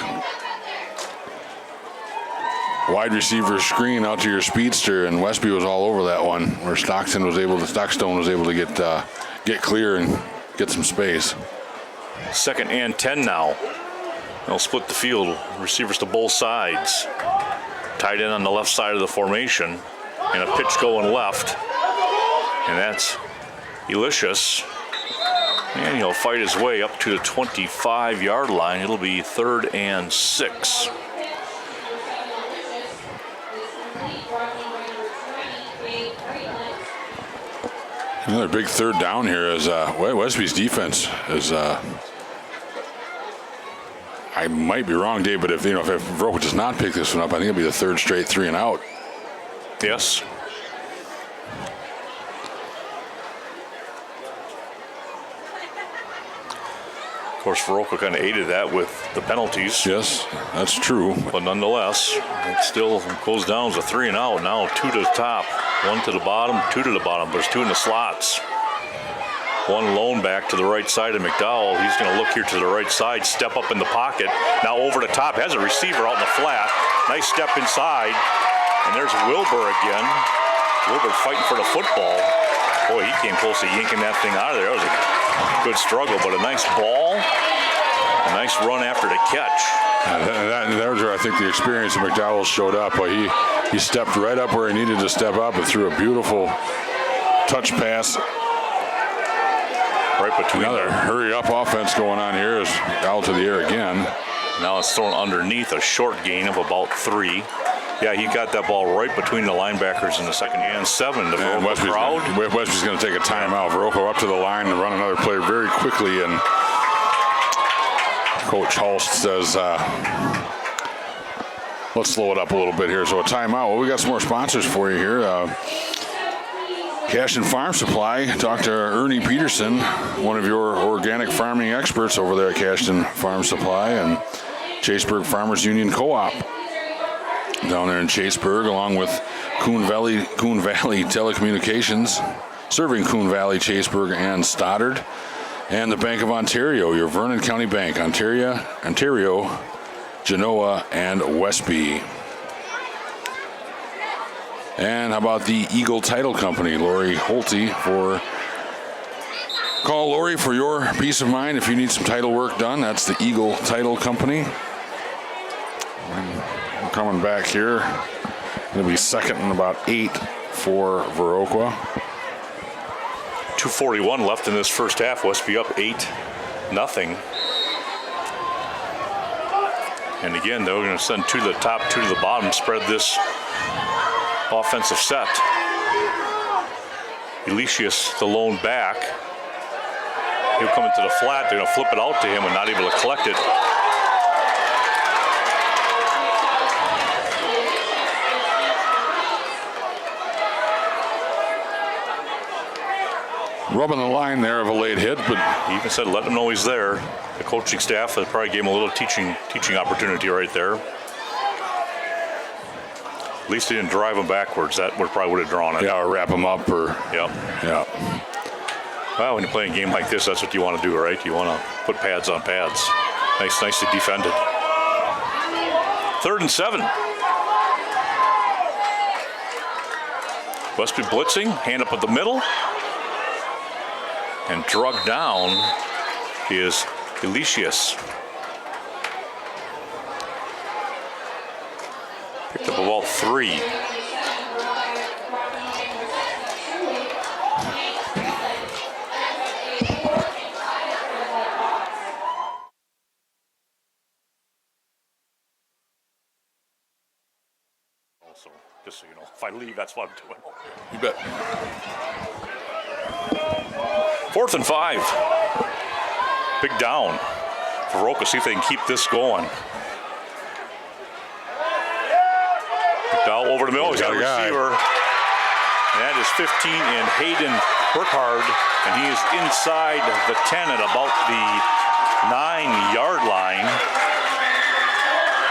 wide receiver screen out to your speedster, and Westby was all over that one, where Stockstone was able to get clear and get some space. Second and 10 now. They'll split the field. Receivers to both sides. Tight end on the left side of the formation, and a pitch going left, and that's Delicious. And he'll fight his way up to the 25-yard line. It'll be 3rd and 6. Another big third down here as Westby's defense is I might be wrong, Dave, but if Viroqua does not pick this one up, I think it'll be the third straight 3 and out. Yes. Of course, Viroqua kind of aided that with the penalties. Yes, that's true. But nonetheless, it still goes down as a 3 and out. Now 2 to the top, 1 to the bottom, 2 to the bottom. There's 2 in the slots. One lone back to the right side of McDowell. He's going to look here to the right side, step up in the pocket. Now over the top, has a receiver out in the flat. Nice step inside. And there's Wilbur again. Wilbur fighting for the football. Boy, he came close to yanking that thing out of there. That was a good struggle, but a nice ball. A nice run after the catch. There's where I think the experience of McDowell showed up. But he stepped right up where he needed to step up and threw a beautiful touch pass. Right between another hurry-up offense going on here is out to the air again. Now it's thrown underneath, a short gain of about 3. Yeah, he got that ball right between the linebackers in the second and 7. The Westby's going to take a timeout. Viroqua up to the line and run another play very quickly, and Coach Hulst says, let's slow it up a little bit here. So a timeout. Well, we got some more sponsors for you here. Cashton Farm Supply, Dr. Ernie Peterson, one of your organic farming experts over there at Cashton Farm Supply, and Chaseburg Farmers Union Co-op down there in Chaseburg, along with Coon Valley Telecommunications, serving Coon Valley, Chaseburg, and Stoddard, and the Bank of Ontario, your Vernon County Bank, Ontario, Genoa, and Westby. And how about the Eagle Title Company, Lori Holte, call Lori for your peace of mind if you need some title work done. That's the Eagle Title Company. We're coming back here. It'll be second and about 8 for Viroqua. 2:41 left in this first half. Westby up 8-0. And again, they're going to send 2 to the top, 2 to the bottom, spread this offensive set. Elicius, the lone back. He'll come into the flat. They're going to flip it out to him and not able to collect it. Rubbing the line there of a late hit, but he even said, let him know he's there. The coaching staff probably gave him a little teaching opportunity right there. At least he didn't drive him backwards. That probably would have drawn it. Yeah, or wrap him up, or yeah. Well, when you play a game like this, that's what you want to do, right? You want to put pads on pads. Nicely defended. 3rd and 7. Westby blitzing, hand up at the middle, and drugged down is Elicius. Picked up about 3. Also, just so you know, if I leave, that's what I'm doing. You bet. 4th and 5. Big down. Viroqua, see if they can keep this going. McDowell over the middle. He's got a receiver. And that is 15 in Hayden Burkhard. And he is inside the 10 at about the 9-yard line.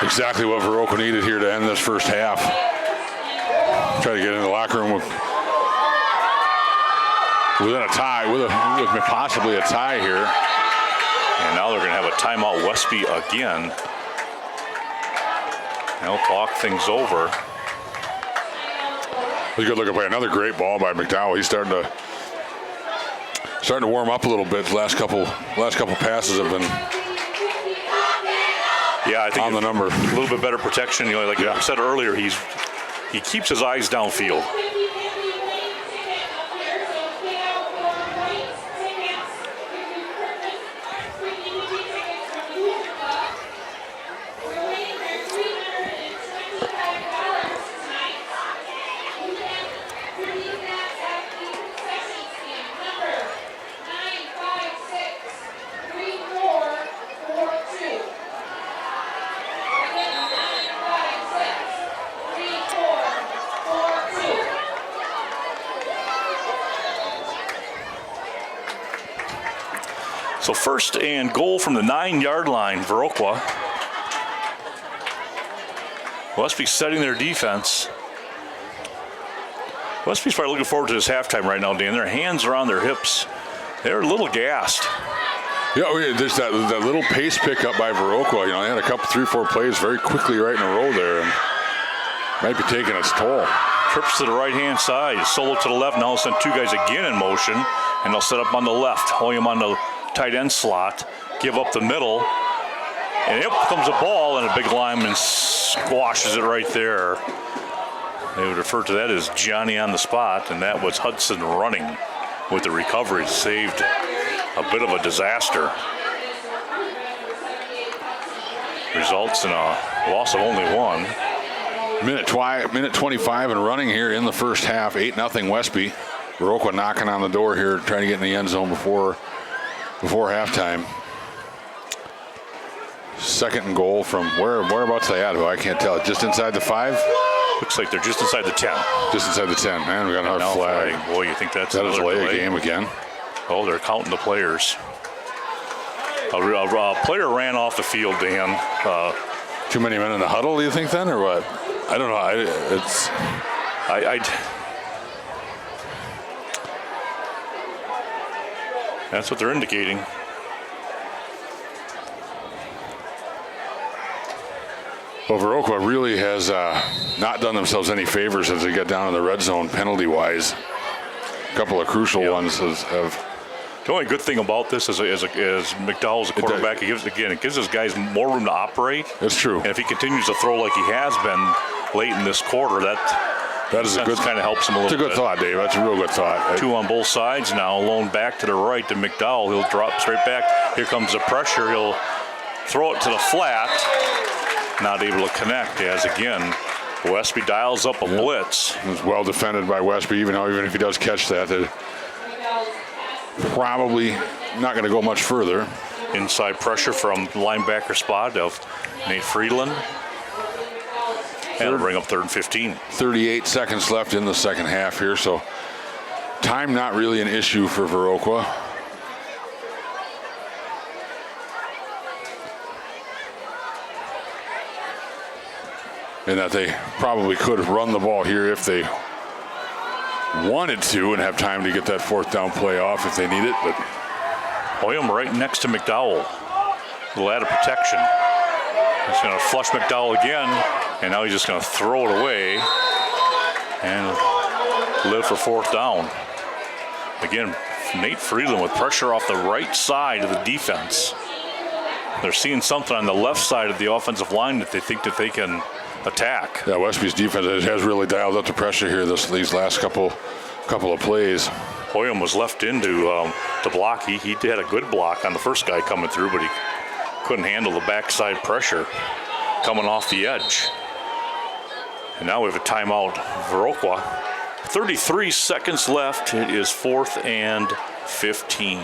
Exactly what Viroqua needed here to end this first half. Try to get in the locker room within a tie, with possibly a tie here. And now they're going to have a timeout. Westby again. They'll talk things over. It was a good looking play. Another great ball by McDowell. He's starting to warm up a little bit. The last couple passes have been I think on the number. A little bit better protection. You know, like I said earlier, he keeps his eyes downfield. So first and goal from the 9-yard line, Viroqua. Westby setting their defense. Westby's probably looking forward to this halftime right now, Dan. Their hands are on their hips. They're a little gassed. Yeah, there's that little pace pickup by Viroqua. They had a couple, 3-4 plays very quickly right in a row there, and might be taking its toll. Trips to the right-hand side, solo to the left. Now they'll send 2 guys again in motion, and they'll set up on the left. William on the tight end slot, give up the middle, and up comes a ball, and a big lineman squashes it right there. They would refer to that as Johnny on the spot, and that was Hudson running with the recovery. Saved a bit of a disaster. Results in a loss of only 1. Minute 25 and running here in the first half. 8-0 Westby. Viroqua knocking on the door here, trying to get in the end zone before halftime. Second and goal from whereabouts they at? I can't tell. Just inside the 5? Looks like they're just inside the 10. Just inside the 10. Man, we got another flag. Boy, you think that's that is delay a game again? Oh, they're counting the players. A player ran off the field, Dan. Too many men in the huddle, do you think then, or what? I don't know. That's what they're indicating. Well, Viroqua really has not done themselves any favors as they get down in the red zone penalty-wise. A couple of crucial ones have. The only good thing about this is McDowell's a quarterback. It gives his guys more room to operate. That's true. And if he continues to throw like he has been late in this quarter, that is a good kind of helps him a little bit. It's a good thought, Dave. That's a real good thought. 2 on both sides now. Lone back to the right to McDowell. He'll drop straight back. Here comes the pressure. He'll throw it to the flat. Not able to connect as again Westby dials up a blitz. It was well defended by Westby, even if he does catch that. Probably not going to go much further. Inside pressure from linebacker spot of Nate Friedland. And it'll bring up 3rd and 15. 38 seconds left in the second half here, so time not really an issue for Viroqua. And that they probably could run the ball here if they wanted to and have time to get that 4th down play off if they need it. But William right next to McDowell. A little added protection. He's going to flush McDowell again, and now he's just going to throw it away and live for 4th down. Again, Nate Friedland with pressure off the right side of the defense. They're seeing something on the left side of the offensive line that they think that they can attack. Yeah, Westby's defense has really dialed up the pressure here these last couple of plays. William was left into to block. He had a good block on the first guy coming through, but he couldn't handle the backside pressure coming off the edge. And now we have a timeout, Viroqua. 33 seconds left. It is 4th and 15.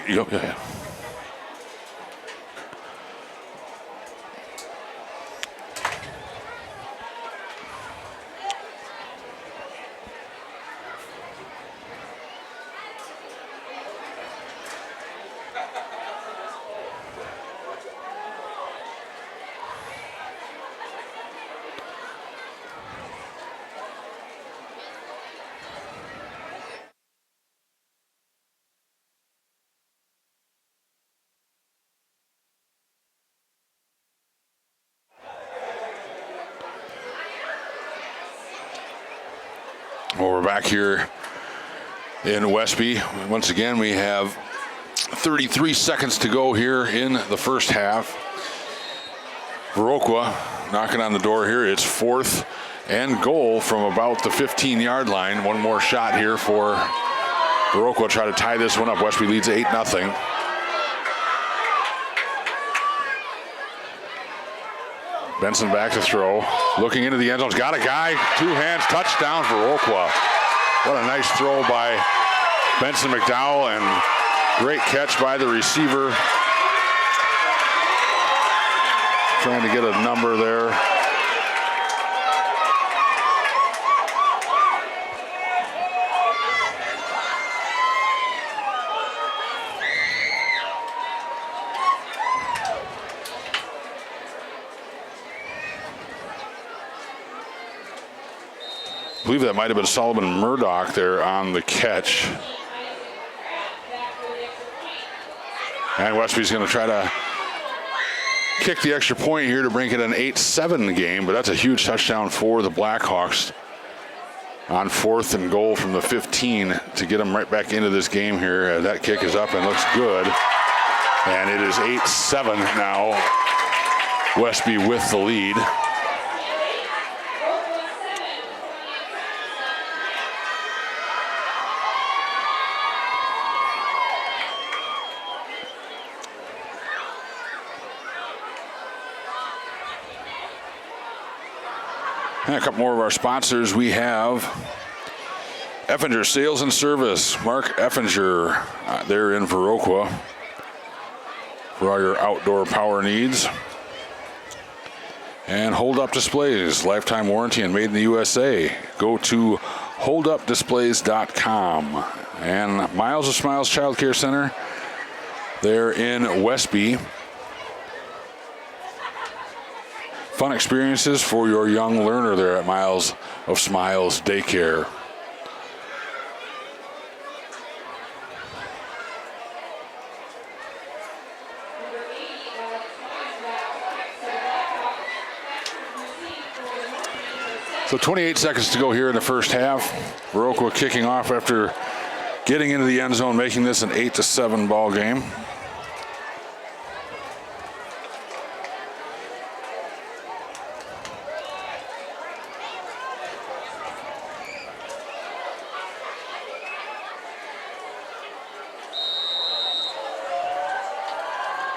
Yeah. Well, we're back here in Westby. Once again, we have 33 seconds to go here in the first half. Viroqua knocking on the door here. It's 4th and goal from about the 15-yard line. One more shot here for Viroqua. Try to tie this one up. Westby leads 8-0. Benson back to throw. Looking into the end zone. Got a guy. 2 hands. Touchdown for Viroqua. What a nice throw by Benson McDowell, and great catch by the receiver. Trying to get a number there. believe that might have been Sullivan Murdoch there on the catch. And Westby's going to try to kick the extra point here to bring it an 8-7 game, but that's a huge touchdown for the Blackhawks on 4th and goal from the 15 to get them right back into this game here. That kick is up and looks good. And it is 8-7 now. Westby with the lead. And a couple more of our sponsors. We have Effinger Sales and Service. Mark Effinger, they're in Viroqua for all your outdoor power needs. And Hold Up Displays, lifetime warranty and made in the USA. Go to holdupdisplays.com. And Miles of Smiles Child Care Center, they're in Westby. Fun experiences for your young learner there at Miles of Smiles Daycare. So 28 seconds to go here in the first half. Viroqua kicking off after getting into the end zone, making this an 8-7 ball game.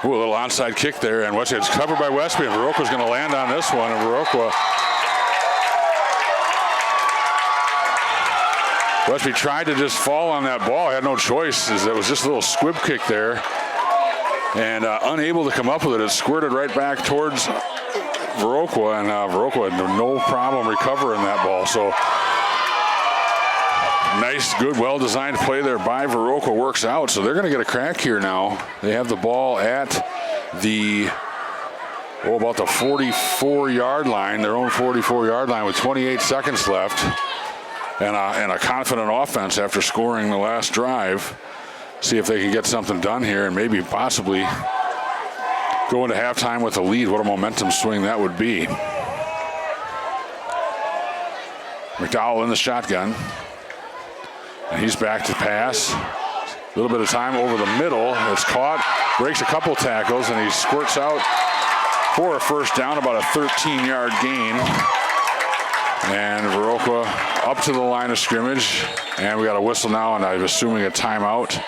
Ooh, a little onside kick there, and Westby, it's covered by Westby, and Viroqua's going to land on this one, and Westby tried to just fall on that ball. Had no choice. It was just a little squib kick there, and unable to come up with it. It squirted right back towards Viroqua, and Viroqua had no problem recovering that ball. So nice, good, well-designed play there by Viroqua works out. So they're going to get a crack here now. They have the ball at the, about the 44-yard line, their own 44-yard line with 28 seconds left. And a confident offense after scoring the last drive. See if they can get something done here and maybe possibly go into halftime with a lead. What a momentum swing that would be. McDowell in the shotgun. And he's back to pass. A little bit of time over the middle. It's caught, breaks a couple tackles, and he squirts out for a first down, about a 13-yard gain. And Viroqua up to the line of scrimmage. And we got a whistle now, and I'm assuming a timeout.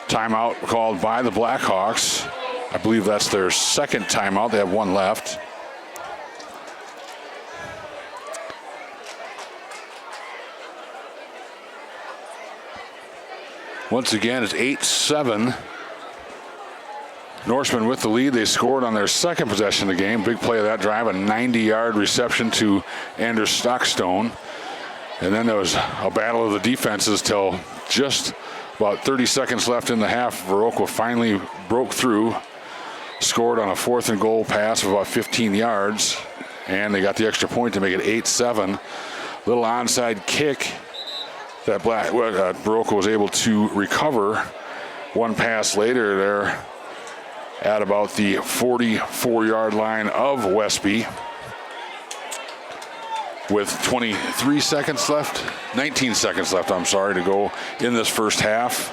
Timeout called by the Blackhawks. I believe that's their second timeout. They have one left. Once again, it's 8-7. Norsemen with the lead. They scored on their second possession of the game. Big play of that drive, a 90-yard reception to Anders Stockstone. And then there was a battle of the defenses till just about 30 seconds left in the half. Viroqua finally broke through, scored on a 4th and goal pass of about 15 yards, and they got the extra point to make it 8-7. Little onside kick that Viroqua was able to recover. One pass later there at about the 44-yard line of Westby with 23 seconds left, 19 seconds left, I'm sorry, to go in this first half.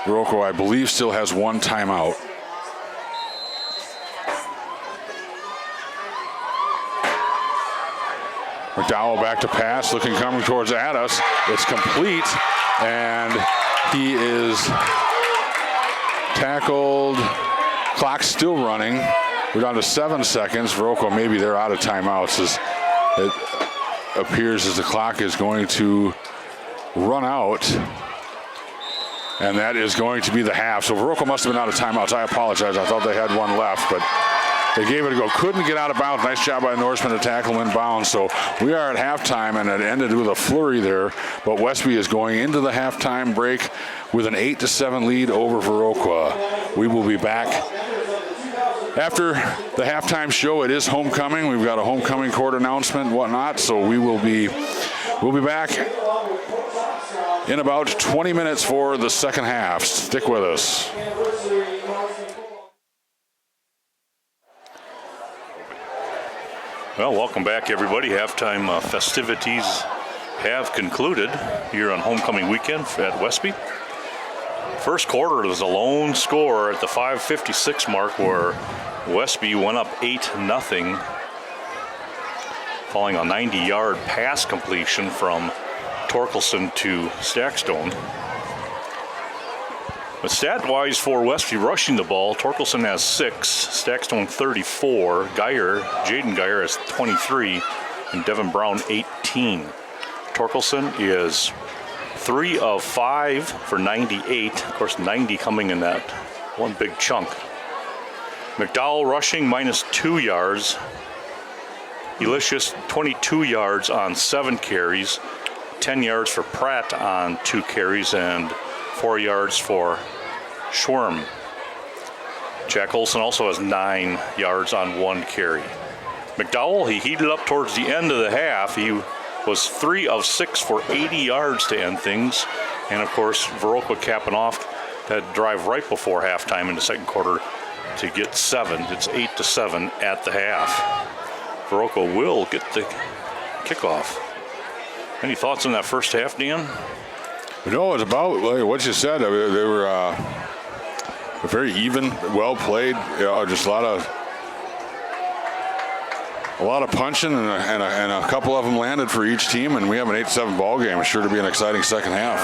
Viroqua, I believe, still has one timeout. McDowell back to pass, looking coming towards Addis. It's complete, and he is tackled. Clock still running. We're down to 7 seconds. Viroqua, maybe they're out of timeouts. As it appears as the clock is going to run out. And that is going to be the half. So Viroqua must have been out of timeouts. I apologize. I thought they had one left, but they gave it a go. Couldn't get out of bounds. Nice job by Norsemen to tackle him in bounds. So we are at halftime, and it ended with a flurry there. But Westby is going into the halftime break with an 8-7 lead over Viroqua. We will be back After the halftime show, it is homecoming. We've got a homecoming court announcement and whatnot, so we'll be back in about 20 minutes for the second half. Stick with us. Well, welcome back, everybody. Halftime festivities have concluded here on homecoming weekend at Westby. First quarter was a lone score at the 5:56 mark where Westby went up 8-0, following a 90-yard pass completion from Torkelson to Stackstone. But stat-wise for Westby rushing the ball, Torkelson has 6, Stackstone 34, Jaden Geyer has 23, and Devin Brown 18. Torkelson is 3 of 5 for 98. Of course, 90 coming in that one big chunk. McDowell rushing -2 yards. Elicious 22 yards on 7 carries. 10 yards for Pratt on 2 carries and 4 yards for Schwerm. Jack Olson also has 9 yards on 1 carry. McDowell, he heated up towards the end of the half. He was 3 of 6 for 80 yards to end things. And of course, Viroqua capping off that drive right before halftime in the second quarter to get 7. It's 8-7 at the half. Viroqua will get the kickoff. Any thoughts on that first half, Dan? No, it's about what you said. They were very even, well played. Just a lot of punching, and a couple of them landed for each team, and we have an 8-7 ball game. It's sure to be an exciting second half.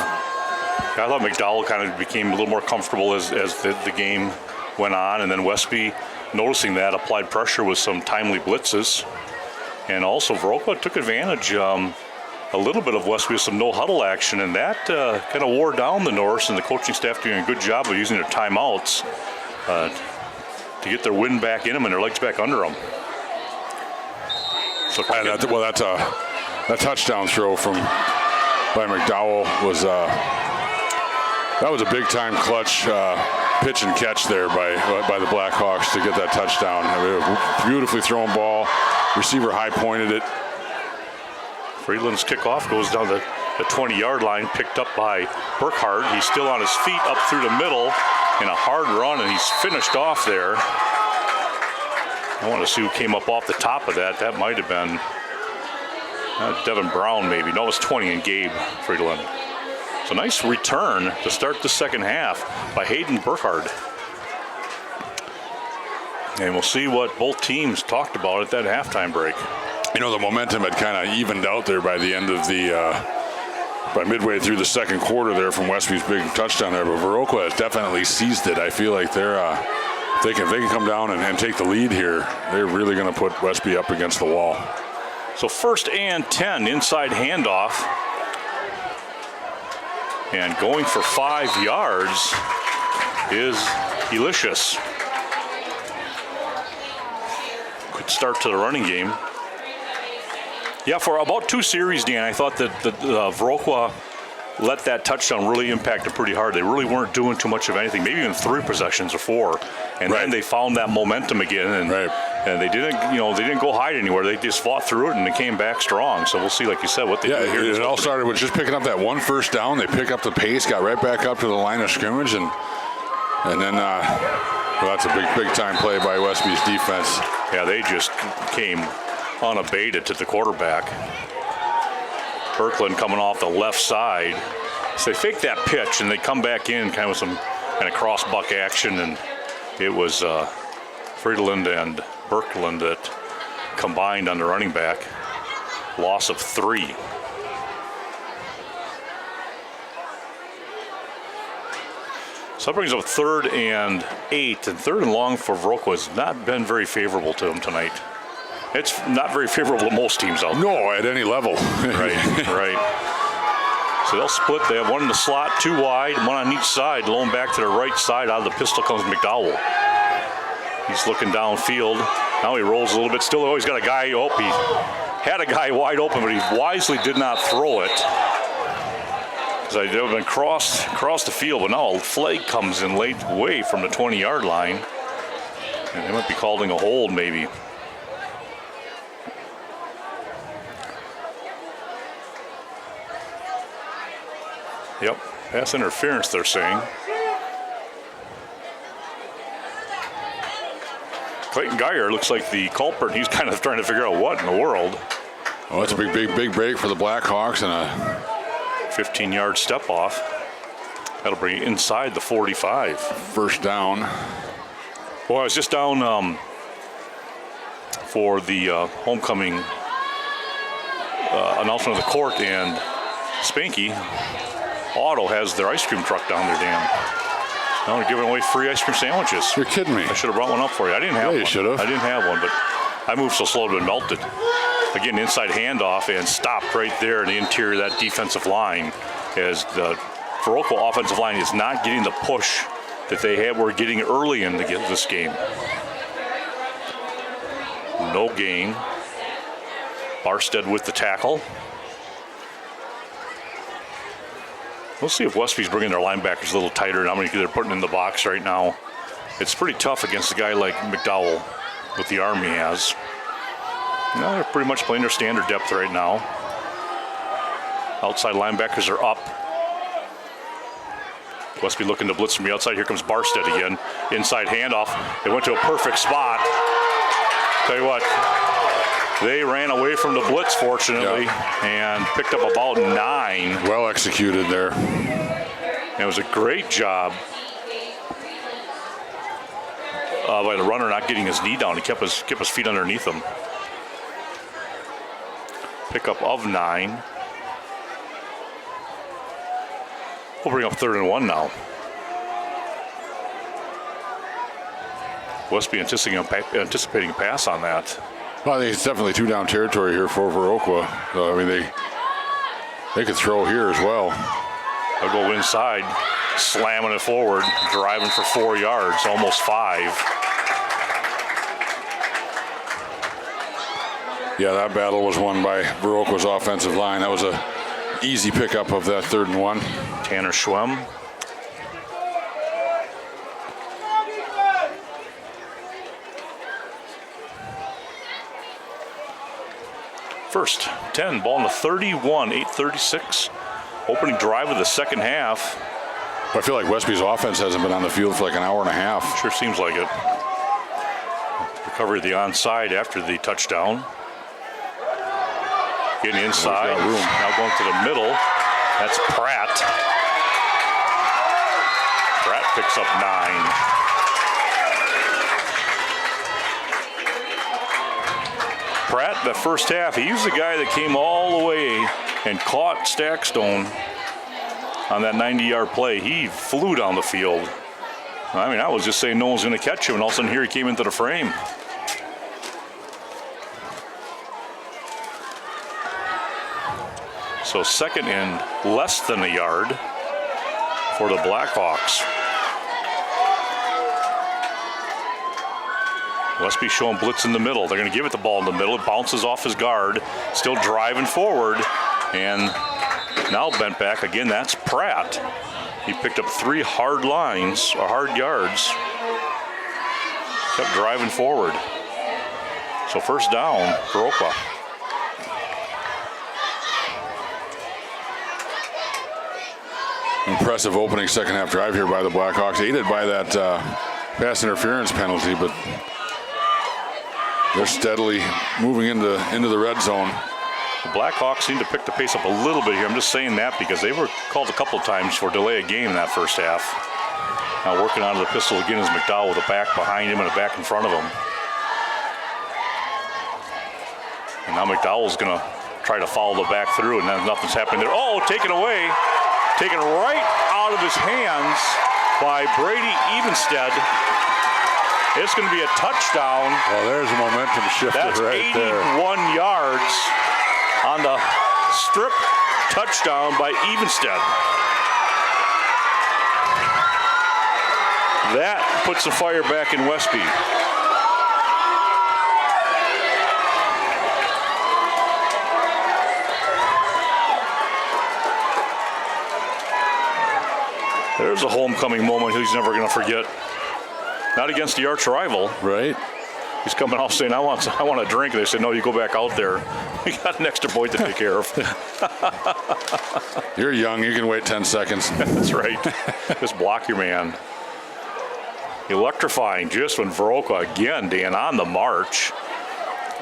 Yeah, I thought McDowell kind of became a little more comfortable as the game went on, and then Westby, noticing that, applied pressure with some timely blitzes. And also Viroqua took advantage a little bit of Westby with some no-huddle action, and that kind of wore down the Norse, and the coaching staff doing a good job of using their timeouts to get their wind back in them and their legs back under them. So that touchdown throw by McDowell was that was a big-time clutch pitch and catch there by the Blackhawks to get that touchdown. I mean, a beautifully thrown ball. Receiver high pointed it. Friedland's kickoff goes down the 20-yard line, picked up by Burkhardt. He's still on his feet up through the middle in a hard run, and he's finished off there. I want to see who came up off the top of that. That might have been Devin Brown, maybe. No, it was 20 and Gabe Friedland. So nice return to start the second half by Hayden Burkhardt. And we'll see what both teams talked about at that halftime break. You know, the momentum had kind of evened out there by the end of by midway through the second quarter there from Westby's big touchdown there. But Viroqua has definitely seized it. I feel like if they can come down and take the lead here, they're really going to put Westby up against the wall. So 1st and 10, inside handoff. And going for 5 yards is Elicious. Good start to the running game. Yeah, for about 2 series, Dan, I thought that Viroqua let that touchdown really impact it pretty hard. They really weren't doing too much of anything, maybe even 3 possessions or 4. And then they found that momentum again, and they didn't go hide anywhere. They just fought through it, and they came back strong. So we'll see, like you said, what they do here. It all started with just picking up that one first down. They pick up the pace, got right back up to the line of scrimmage, and then that's a big time play by Westby's defense. Yeah, they just came unabated to the quarterback. Birkeland coming off the left side. So they fake that pitch, and they come back in kind of with some kind of cross buck action, and it was Friedland and Birkeland that combined on the running back. Loss of 3. So that brings up 3rd and 8, and 3rd and long for Viroqua has not been very favorable to them tonight. It's not very favorable to most teams out there. No, at any level. Right. So they'll split. They have one in the slot, 2 wide, one on each side. Lone back to the right side. Out of the pistol comes McDowell. He's looking downfield. Now he rolls a little bit. Still, he's got a guy. He had a guy wide open, but he wisely did not throw it. So they've been across the field, but now a flag comes in late way from the 20-yard line. And they might be calling a hold, maybe. Yep, pass interference, they're saying. Clayton Geyer looks like the culprit. He's kind of trying to figure out what in the world. Oh, it's a big break for the Blackhawks and a 15-yard step off. That'll bring it inside the 45. First down. Well, I was just down for the homecoming announcement of the court, and Spanky Auto has their ice cream truck down there, Dan. Now they're giving away free ice cream sandwiches. You're kidding me. I should have brought one up for you. I didn't have one. You should have. I didn't have one, but I moved so slow it melted. Again, inside handoff and stopped right there in the interior of that defensive line, as the Viroqua offensive line is not getting the push that they were getting early in this game. No gain. Barstead with the tackle. We'll see if Westby's bringing their linebackers a little tighter and how many they're putting in the box right now. It's pretty tough against a guy like McDowell with the arm he has. No, they're pretty much playing their standard depth right now. Outside linebackers are up. Westby looking to blitz from the outside. Here comes Barstead again. Inside handoff. They went to a perfect spot. Tell you what, they ran away from the blitz, fortunately, and picked up about 9. Well executed there. And it was a great job by the runner not getting his knee down. He kept his feet underneath him. Pickup of 9. We'll bring up 3rd and 1 now. Westby anticipating a pass on that. Well, I think it's definitely 2-down territory here for Viroqua. So, I mean, they could throw here as well. They'll go inside, slamming it forward, driving for 4 yards, almost 5. Yeah, that battle was won by Viroqua's offensive line. That was a easy pickup of that 3rd and 1. Tanner Schwem. First 10, ball in the 31, 8:36. Opening drive of the second half. I feel like Westby's offense hasn't been on the field for like an hour and a half. Sure seems like it. Recovery of the onside after the touchdown. Getting inside, now going to the middle. That's Pratt. Pratt picks up 9. Pratt, the first half, he was the guy that came all the way and caught Stackstone on that 90-yard play. He flew down the field. I mean, I was just saying no one's going to catch him, and all of a sudden here he came into the frame. So 2nd and less than a yard for the Blackhawks. Westby showing blitz in the middle. They're going to give it the ball in the middle. It bounces off his guard. Still driving forward. And now bent back. Again, that's Pratt. He picked up 3 hard yards. Kept driving forward. So first down, Viroqua. Impressive opening second half drive here by the Blackhawks, aided by that pass interference penalty, but they're steadily moving into the red zone. The Blackhawks seem to pick the pace up a little bit here. I'm just saying that because they were called a couple of times for delay of game in that first half. Now working out of the pistol again is McDowell with a back behind him and a back in front of him. And now McDowell's going to try to follow the back through, and then nothing's happening there. Oh, taken away. Taken right out of his hands by Brady Evenstead. It's going to be a touchdown. Well, there's a momentum shifter right there. That's 81 yards on the strip touchdown by Evenstead. That puts the fire back in Westby. There's a homecoming moment he's never going to forget. Not against the arch rival. Right. He's coming off saying, I want a drink. And they said, no, you go back out there. We got an extra point to take care of. You're young. You can wait 10 seconds. That's right. Just block your man. Electrifying just when Viroqua, again, Dan, on the march.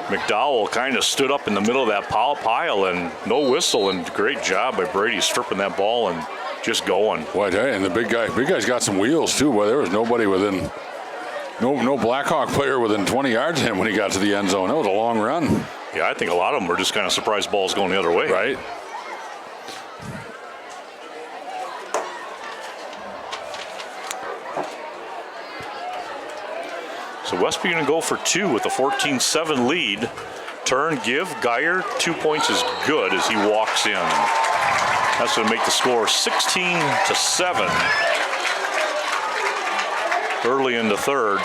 McDowell kind of stood up in the middle of that pile and no whistle, and great job by Brady stripping that ball and just going. Boy, and the big guy's got some wheels too. Boy, there was nobody within, no Blackhawk player within 20 yards of him when he got to the end zone. That was a long run. Yeah, I think a lot of them were just kind of surprised balls going the other way. Right. So Westby going to go for 2 with a 14-7 lead. Turn, give. Geyer, 2 points is good as he walks in. That's going to make the score 16-7. Early in the third.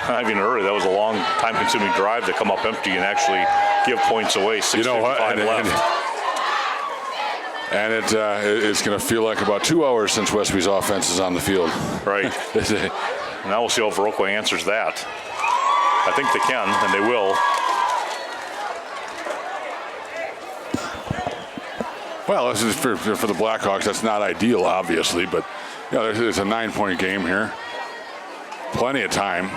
Not even early. That was a long, time-consuming drive to come up empty and actually give points away. 6:55 left. And it's going to feel like about 2 hours since Westby's offense is on the field. Right. Now we'll see how Viroqua answers that. I think they can, and they will. Well, this is for the Blackhawks. That's not ideal, obviously, but it's a 9-point game here. Plenty of time.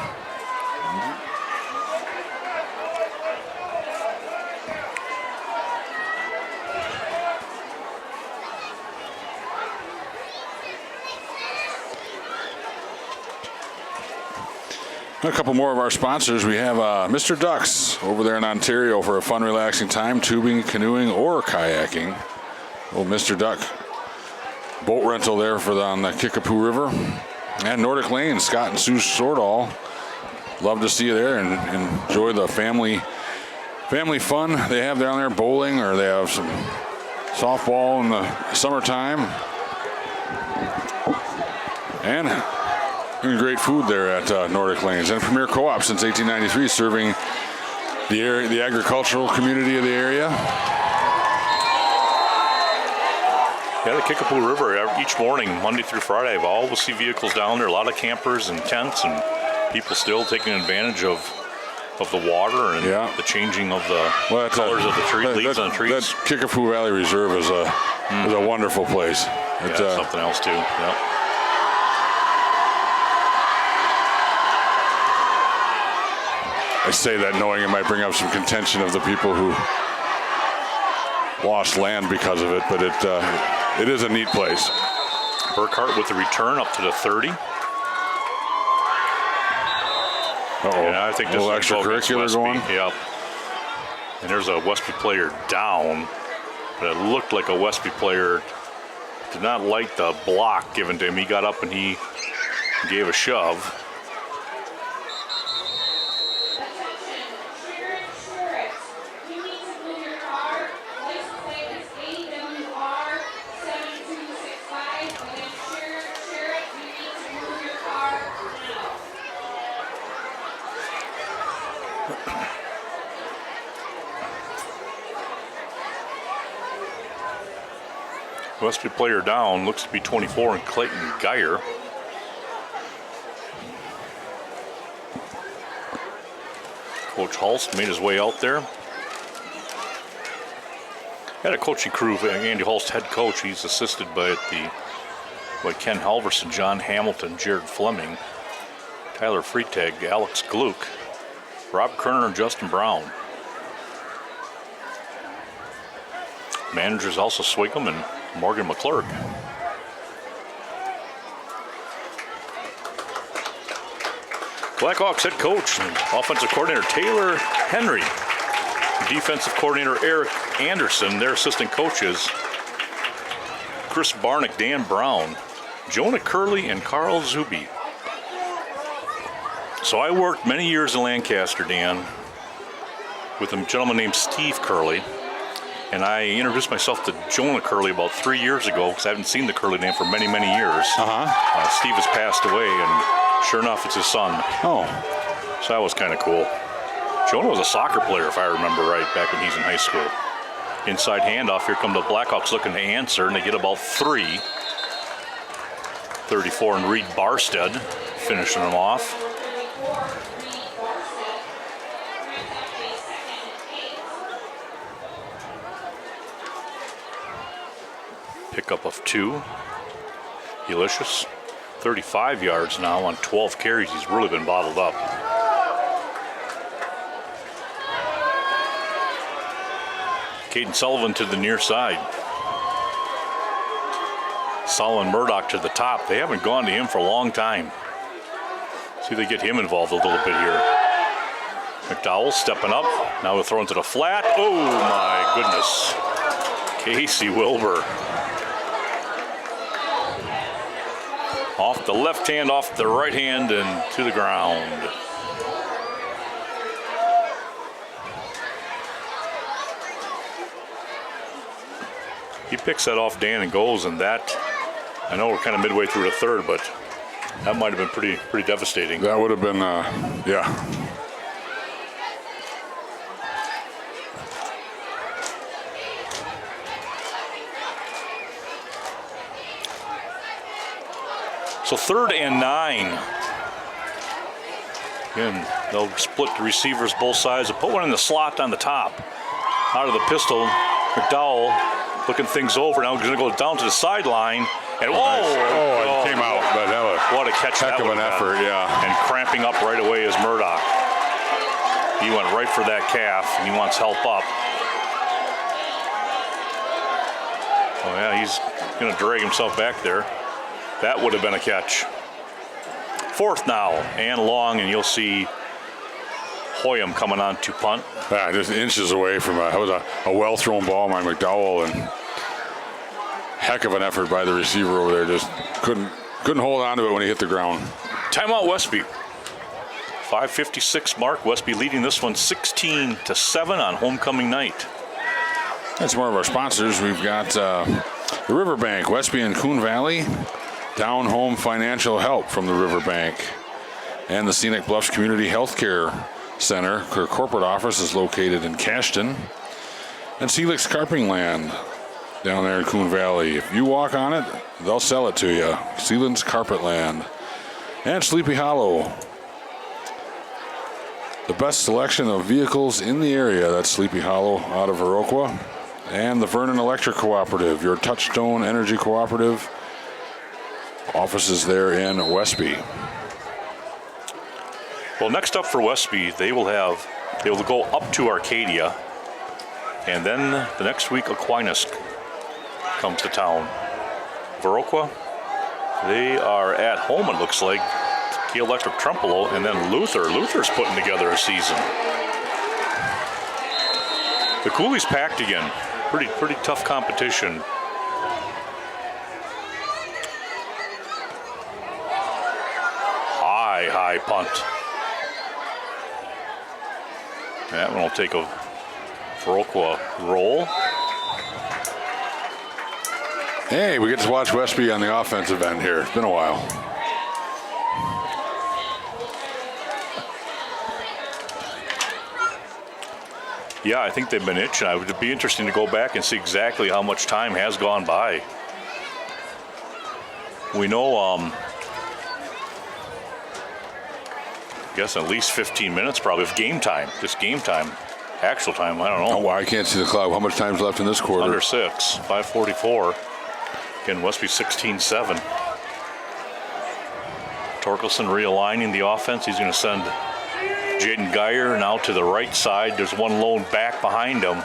A couple more of our sponsors. We have Mr. Ducks over there in Ontario for a fun, relaxing time, tubing, canoeing, or kayaking. Old Mr. Duck boat rental there on the Kickapoo River. And Nordic Lane, Scott and Sue Swordall. Love to see you there and enjoy the family fun they have down there, bowling, or they have some softball in the summertime. And great food there at Nordic Lanes. And Premier Co-op since 1893, serving the agricultural community of the area. Yeah, the Kickapoo River, each morning, Monday through Friday, I always see vehicles down there, a lot of campers and tents, and people still taking advantage of the water and the changing of the colors of the leaves on the trees. That Kickapoo Valley Reserve is a wonderful place. It's something else too. Yep. I say that knowing it might bring up some contention of the people who lost land because of it, but it is a neat place. Burkhart with the return up to the 30. Yeah, I think this a little extracurricular going. Yep. And there's a Westby player down, but it looked like a Westby player did not like the block given to him. He got up and he gave a shove. Westby player down, looks to be 24, and Clayton Geyer. Coach Hulst made his way out there. Had a coaching crew, Andy Hulst, head coach. He's assisted by Ken Halverson, John Hamilton, Jared Fleming, Tyler Freitag, Alex Gluck, Rob Kerner, and Justin Brown. Managers also Swigum and Morgan McClurg. Blackhawks head coach and offensive coordinator Taylor Henry. Defensive coordinator Eric Anderson. Their assistant coaches Chris Barnick, Dan Brown, Jonah Curley, and Carl Zuby. So I worked many years in Lancaster, Dan, with a gentleman named Steve Curley. And I introduced myself to Jonah Curley about 3 years ago because I haven't seen the Curley name for many, many years. Steve has passed away, and sure enough, it's his son. Oh. So that was kind of cool. Jonah was a soccer player, if I remember right, back when he's in high school. Inside handoff, here come the Blackhawks looking to answer, and they get about 3. 34, and Reed Barstead finishing them off. Pickup of 2. Delicious. 35 yards now on 12 carries. He's really been bottled up. Caden Sullivan to the near side. Solomon Murdoch to the top. They haven't gone to him for a long time. See if they get him involved a little bit here. McDowell stepping up. Now we'll throw into the flat. Oh my goodness. Casey Wilbur. Off the left hand, off the right hand, and to the ground. He picks that off Dan and goes, and that, I know we're kind of midway through the third, but that might have been pretty devastating. That would have been, yeah. So 3rd and 9. Again, they'll split the receivers both sides and put one in the slot on the top. Out of the pistol, McDowell looking things over. Now he's going to go down to the sideline. And it came out. But that was what a catch. Heck of an effort, yeah. And cramping up right away is Murdoch. He went right for that calf, and he wants help up. Oh, yeah, he's going to drag himself back there. That would have been a catch. 4th now, and long, and you'll see Hoyam coming on to punt. Yeah, just inches away from that was a well-thrown ball by McDowell, and heck of an effort by the receiver over there. Just couldn't hold on to it when he hit the ground. Timeout Westby. 5:56 mark. Westby leading this one 16-7 on homecoming night. That's more of our sponsors. We've got the Riverbank, Westby and Coon Valley. Down home financial help from the Riverbank. And the Scenic Bluffs Community Healthcare Center. Their corporate office is located in Cashton. And Celix Carping Land down there in Coon Valley. If you walk on it, they'll sell it to you. Celix Carpet Land. And Sleepy Hollow. The best selection of vehicles in the area. That's Sleepy Hollow out of Viroqua. And the Vernon Electric Cooperative, your Touchstone Energy Cooperative. Offices there in Westby. Well, next up for Westby, they will go up to Arcadia, and then the next week Aquinas comes to town. Viroqua, they are at home, it looks like. Key Electric Trempealeau, and then Luther's putting together a season. The Coulee's packed again. Pretty tough competition. High punt. That one will take a Viroqua roll. Hey, we get to watch Westby on the offensive end here. It's been a while. Yeah, I think they've been itching. It would be interesting to go back and see exactly how much time has gone by. We know, I guess at least 15 minutes probably of game time. Just game time. Actual time, I don't know. Oh, wow, I can't see the clock. How much time's left in this quarter? Under 6, 5:44. Again, Westby 16-7. Torkelson realigning the offense. He's going to send Jaden Geyer now to the right side. There's one lone back behind him.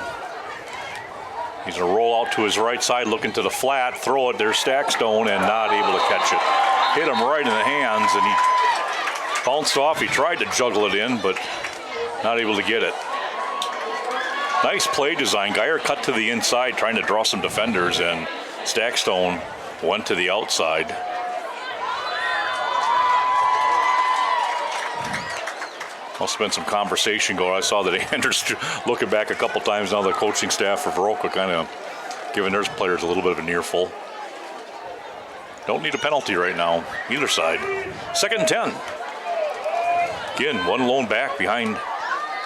He's going to roll out to his right side, looking to the flat, throw it. There's Stackstone, and not able to catch it. Hit him right in the hands, and he bounced off. He tried to juggle it in, but not able to get it. Nice play design. Geyer cut to the inside, trying to draw some defenders, and Stackstone went to the outside. Must have been some conversation going. I saw that Anders looking back a couple times now. The coaching staff for Viroqua kind of giving their players a little bit of an earful. Don't need a penalty right now, either side. 2nd and 10. Again, one lone back behind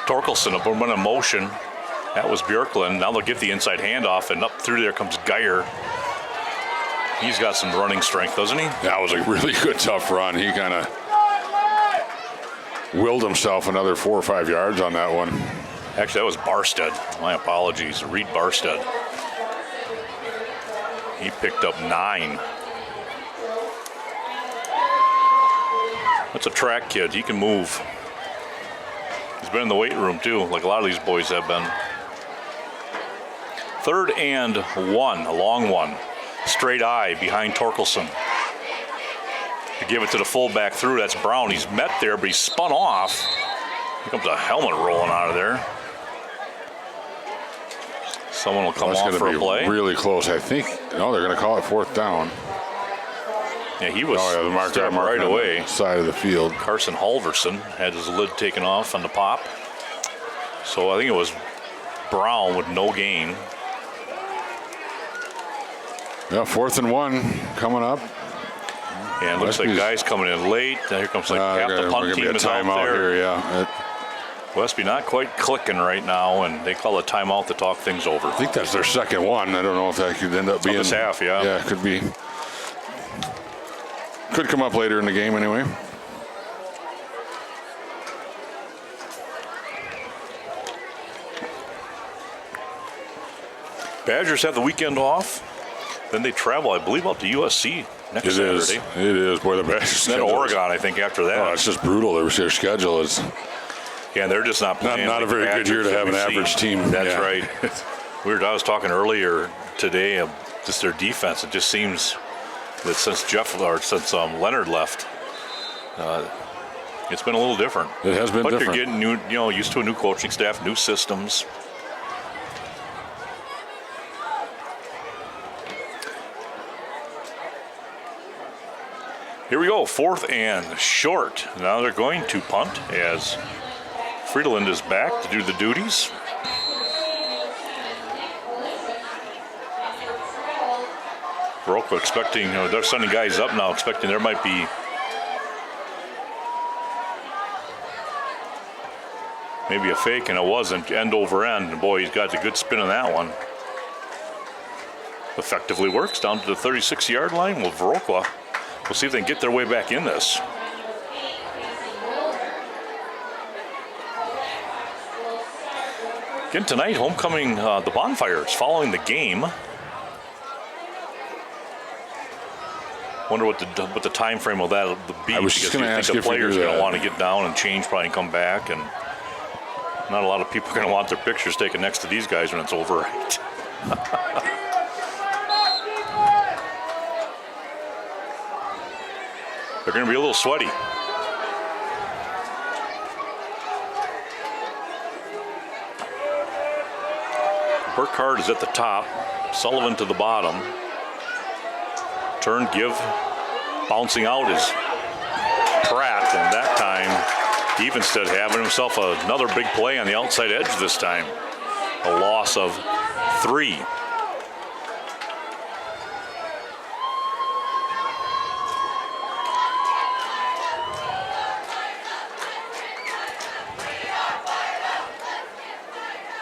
Torkelson, a one in motion. That was Björklund. Now they'll get the inside handoff, and up through there comes Geyer. He's got some running strength, doesn't he? That was a really good, tough run. He kind of willed himself another 4 or 5 yards on that one. Actually, that was Barstead. My apologies. Reed Barstead. He picked up 9. That's a track kid. He can move. He's been in the weight room, too, like a lot of these boys have been. 3rd and 1, a long one. Straight eye behind Torkelson. To give it to the fullback through, that's Brown. He's met there, but he's spun off. Here comes a helmet rolling out of there. Someone will come off for a play. Really close, I think. No, they're going to call it 4th down. Yeah, he was the marker right away. Side of the field. Carson Halverson had his lid taken off on the pop. So I think it was Brown with no gain. Yeah, 4th and 1 coming up. And it looks like guys coming in late. Here comes like half the punt team is out there. Here, yeah. Westby not quite clicking right now, and they call a timeout to talk things over. I think that's their 2nd one. I don't know if that could end up being this half. Yeah. Yeah, it could be. Could come up later in the game anyway. Badgers have the weekend off. Then they travel, I believe, out to USC next Saturday. It is. Boy, the Badgers. Then Oregon, I think, after that. Oh, it's just brutal. Their schedule is. Yeah, and they're just not playing. Not a very good year to have an average team. That's right. I was talking earlier today of just their defense. It just seems that since Leonard left, it's been a little different. It has been different. But you're getting used to a new coaching staff, new systems. Here we go, 4th and short. Now they're going to punt as Friedland is back to do the duties. Viroqua expecting, they're sending guys up now, expecting there might be maybe a fake, and it wasn't, end over end. And boy, he's got a good spin on that one. Effectively works down to the 36-yard line with Viroqua. We'll see if they can get their way back in this. Again tonight, homecoming, the bonfires following the game. Wonder what the time frame of that will be. I was just going to ask the if players are going to want to get down and change, probably come back, and not a lot of people are going to want their pictures taken next to these guys when it's over. Right? They're going to be a little sweaty. Burkhardt is at the top, Sullivan to the bottom. Turn, give, bouncing out is Pratt, and that time Evenstead having himself another big play on the outside edge this time. A loss of 3.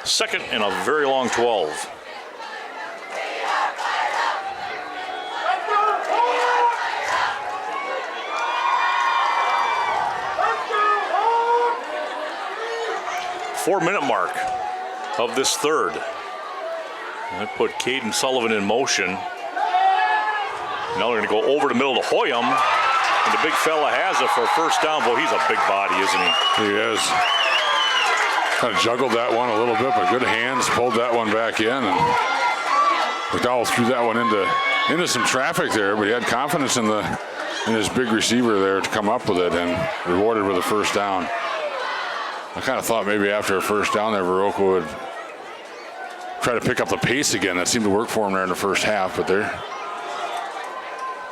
Second and a very long 12. Four-minute mark of this third. That put Caden Sullivan in motion. Now they're going to go over the middle to Hoyam. And the big fella has it for a first down. Boy, he's a big body, isn't he? He is. Kind of juggled that one a little bit, but good hands, pulled that one back in, and McDowell threw that one into some traffic there, but he had confidence in his big receiver there to come up with it and rewarded with a first down. I kind of thought maybe after a first down there, Viroqua would try to pick up the pace again. That seemed to work for him there in the first half, but they're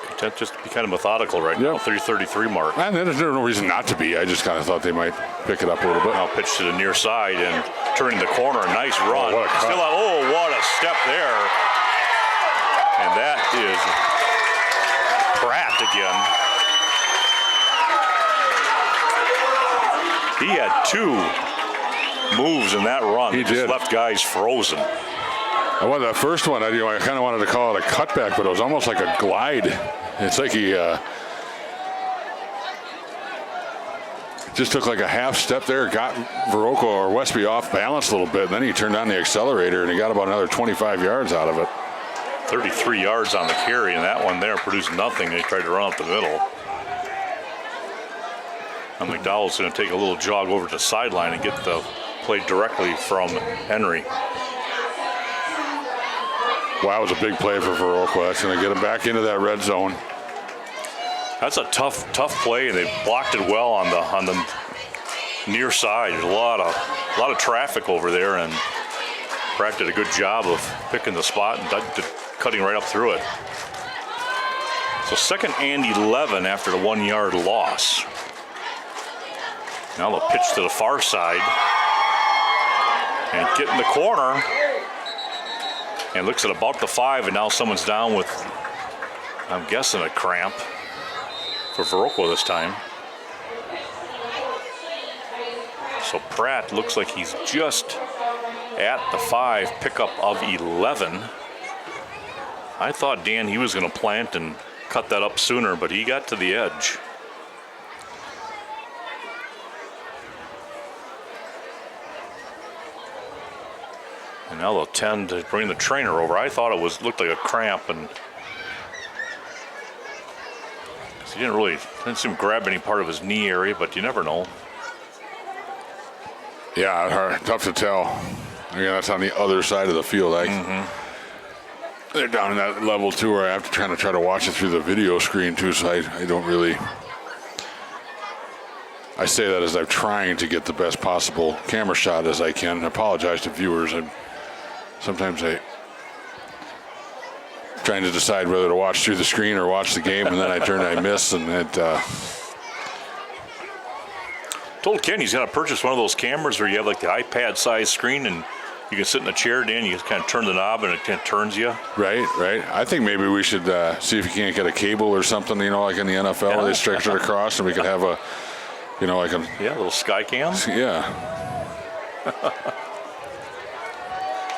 content just to be kind of methodical right now, 3:33 mark. And there's no reason not to be. I just kind of thought they might pick it up a little bit. Now pitch to the near side and turning the corner. Nice run. Oh, what a cut. What a step there. And that is Pratt again. He had 2 moves in that run. He just did. Left guys frozen. That first one, I kind of wanted to call it a cutback, but it was almost like a glide. It's like he just took like a half step there, got Viroqua or Westby off balance a little bit, and then he turned on the accelerator and he got about another 25 yards out of it. 33 yards on the carry, and that one there produced nothing. They tried to run up the middle. And McDowell's going to take a little jog over to the sideline and get the play directly from Henry. Wow, it was a big play for Viroqua. That's going to get him back into that red zone. That's a tough play, and they blocked it well on the near side. There's a lot of traffic over there, and Pratt did a good job of picking the spot and cutting right up through it. So 2nd and 11 after the 1 yard loss. Now they'll pitch to the far side and get in the corner. And looks at about the 5, and now someone's down with, I'm guessing, a cramp for Viroqua this time. So Pratt looks like he's just at the 5, pickup of 11. I thought, Dan, he was going to plant and cut that up sooner, but he got to the edge. And now they'll tend to bring the trainer over. I thought it looked like a cramp, and he didn't seem to grab any part of his knee area, but you never know. Yeah, tough to tell. Again, that's on the other side of the field. They're down in that level too, where I have to try to watch it through the video screen too. So I don't really. I say that as I'm trying to get the best possible camera shot as I can. I apologize to viewers. Sometimes I'm trying to decide whether to watch through the screen or watch the game, and then I miss, and it. Told Ken he's got to purchase one of those cameras where you have like the iPad-sized screen, and you can sit in a chair, Dan. You just kind of turn the knob, and it kind of turns you. Right. I think maybe we should see if we can't get a cable or something. Like in the NFL, where they stretch it across, and we could have a, like a little sky cam. Yeah.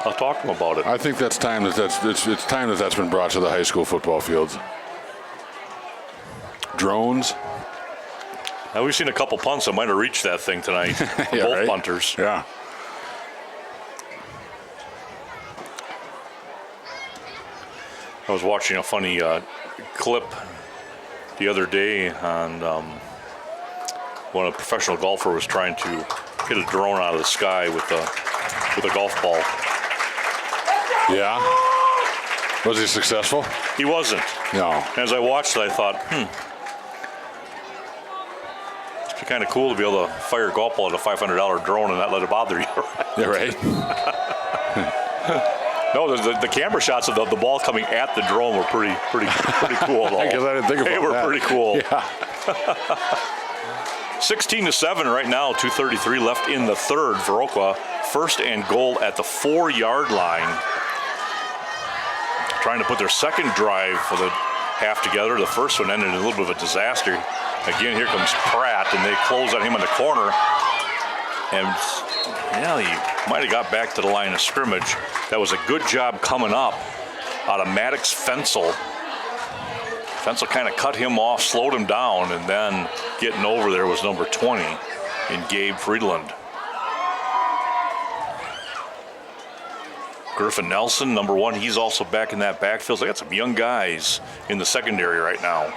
I'll talk to him about it. I think it's time that's been brought to the high school football fields. Drones. Now we've seen a couple punts that might have reached that thing tonight. Yeah, both right? punters. Yeah. I was watching a funny clip the other day on when a professional golfer was trying to hit a drone out of the sky with a golf ball. Yeah. Was he successful? He wasn't. No. As I watched it, I thought, it'd be kind of cool to be able to fire a golf ball at a $500 drone and not let it bother you. Yeah, right. No, the camera shots of the ball coming at the drone were pretty cool. I guess I didn't think about that. They were pretty cool. Yeah. 16-7 right now, 2:33 left in the third. Viroqua 1st and goal at the 4-yard line. Trying to put their second drive for the half together. The first one ended in a little bit of a disaster. Again, here comes Pratt, and they close on him in the corner. And he might have got back to the line of scrimmage. That was a good job coming up out of Maddox Fensel. Fensel kind of cut him off, slowed him down, and then getting over there was number 20 in Gabe Friedland. Griffin Nelson, number 1, he's also back in that backfield. So they got some young guys in the secondary right now.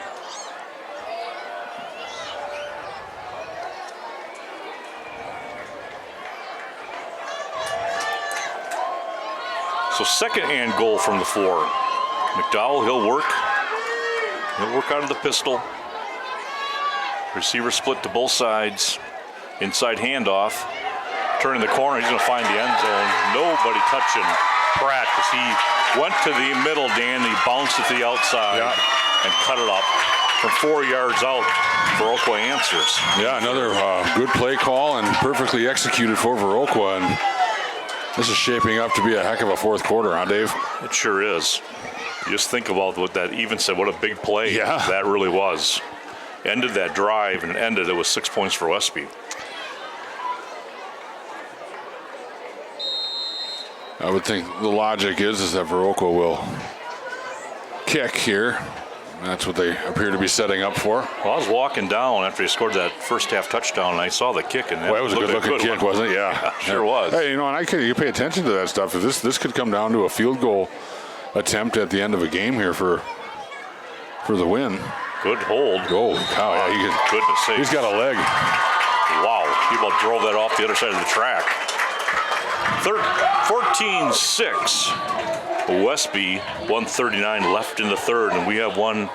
So 2nd and goal from the 4. McDowell, he'll work out of the pistol. Receiver split to both sides. Inside handoff. Turning the corner, he's going to find the end zone. Nobody touching Pratt because he went to the middle, Dan. He bounced it to the outside and cut it up. From 4 yards out, Viroqua answers. Yeah, another good play call and perfectly executed for Viroqua. And this is shaping up to be a heck of a fourth quarter, huh, Dave? It sure is. You just think about what that even said. What a big play that really was. Ended that drive and ended it with 6 points for Westby. I would think the logic is that Viroqua will kick here. That's what they appear to be setting up for. Well, I was walking down after he scored that first half touchdown, and I saw the kick, and Well, that was a good-looking kick, wasn't it? Yeah. Sure was. Hey, and you pay attention to that stuff. This could come down to a field goal attempt at the end of a game here for the win. Good hold. Holy cow! Yeah, goodness sakes. He's got a leg. Wow, he about drove that off the other side of the track. 14-6. Westby, 1:39 left in the third, and we have one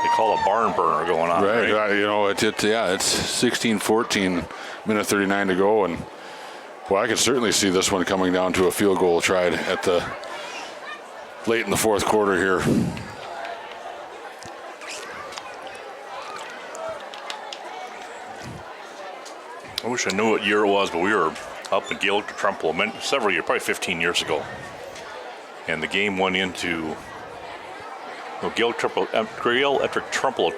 they call a barn burner going on. Right. Right? It's 16-14, minute 39 to go, and I could certainly see this one coming down to a field goal tried at the late in the fourth quarter here. I wish I knew what year it was, but we were up in Gaelic Trumbull several years, probably 15 years ago. And the game went into Gaelic Trumbull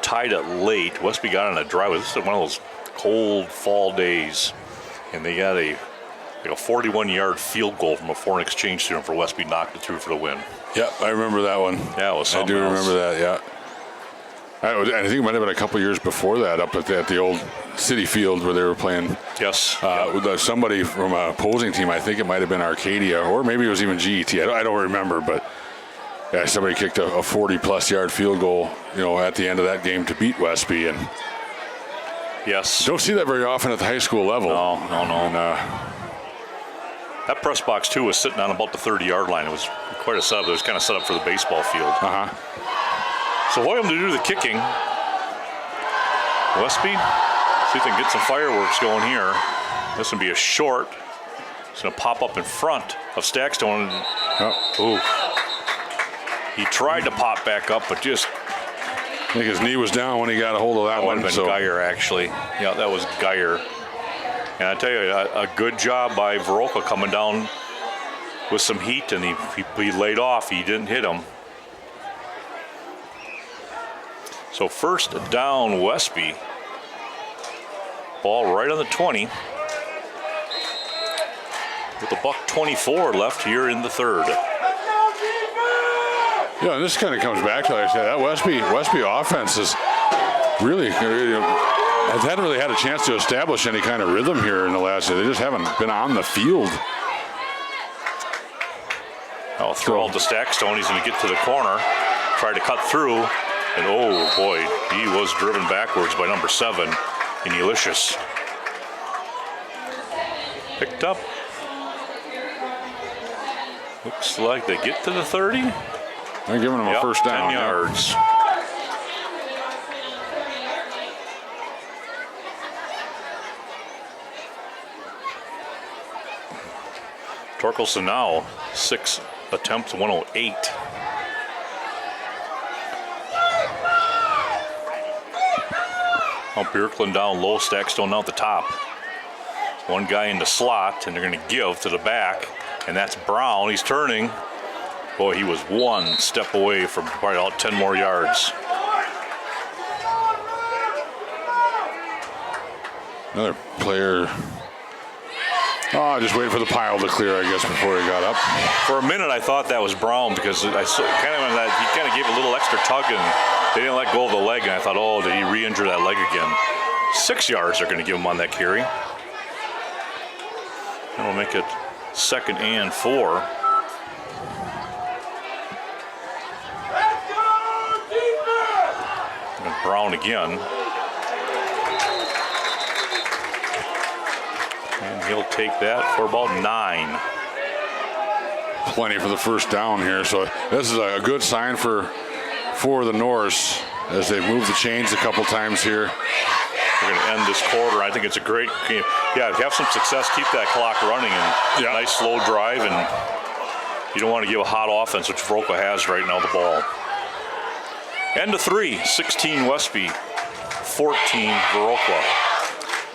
tied it late. Westby got on a drive. This is one of those cold fall days. And they got a 41-yard field goal from a foreign exchange student for Westby, knocked it through for the win. Yep, I remember that one. Yeah, it was something I do else. remember that, yeah. I think it might have been a couple years before that up at the old City Field where they were playing. Yes. With somebody from an opposing team. I think it might have been Arcadia, or maybe it was even GET. I don't remember, but yeah, somebody kicked a 40-plus yard field goal, at the end of that game to beat Westby. And yes. don't see that very often at the high school level. No. And, that press box, too, was sitting on about the 30-yard line. It was quite a setup. It was kind of set up for the baseball field. Uh-huh. So Hoyam to do the kicking. Westby, see if they can get some fireworks going here. This would be a short. It's going to pop up in front of Stackstone. Ooh. He tried to pop back up, but just... I think his knee was down when he got a hold of that one. That might have been Geyer, actually. Yeah, that was Geyer. And I tell you, a good job by Viroqua coming down with some heat, and he laid off. He didn't hit him. So first down, Westby. Ball right on the 20. With a $1:24 left here in the third. Yeah, and this kind of comes back to, like I said, that Westby offense is really, hasn't really had a chance to establish any kind of rhythm here in the last year. They just haven't been on the field. I'll throw out to Stackstone. He's going to get to the corner, try to cut through, and oh boy, he was driven backwards by number 7, in Ulysses. Picked up. Looks like they get to the 30. They're giving him a first down. 10 yards. Torkelson now 6 attempts, 108. Bjorklund down low, Stackstone now at the top. One guy in the slot, and they're going to give to the back, and that's Brown. He's turning. Boy, he was one step away from probably about 10 more yards. Another player. Just waiting for the pile to clear, I guess, before he got up. For a minute, I thought that was Brown because I saw he kind of gave a little extra tug, and they didn't let go of the leg. And I thought, oh, did he re-injure that leg again? 6 yards they're going to give him on that carry. That'll make it 2nd and 4. And Brown again. And he'll take that for about 9. Plenty for the first down here. So this is a good sign for the Norse as they move the chains a couple times here. We're going to end this quarter. I think it's a great game. Yeah, if you have some success, keep that clock running, and nice slow drive, and you don't want to give a hot offense, which Viroqua has right now, the ball. End of 3, 16 Westby, 14 Viroqua.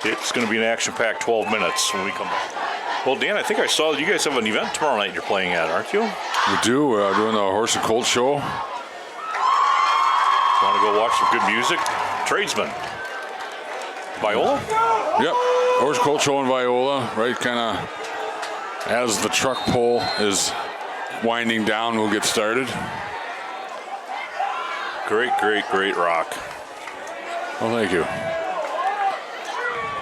It's going to be an action-packed 12 minutes when we come back. Well, Dan, I think I saw that you guys have an event tomorrow night you're playing at, aren't you? We do. We're doing the Horse and Colt show. Want to go watch some good music? Tradesman. Viola? Yep. Horse and Colt show in Viola, right kind of as the truck pull is winding down, we'll get started. Great rock. Well, thank you.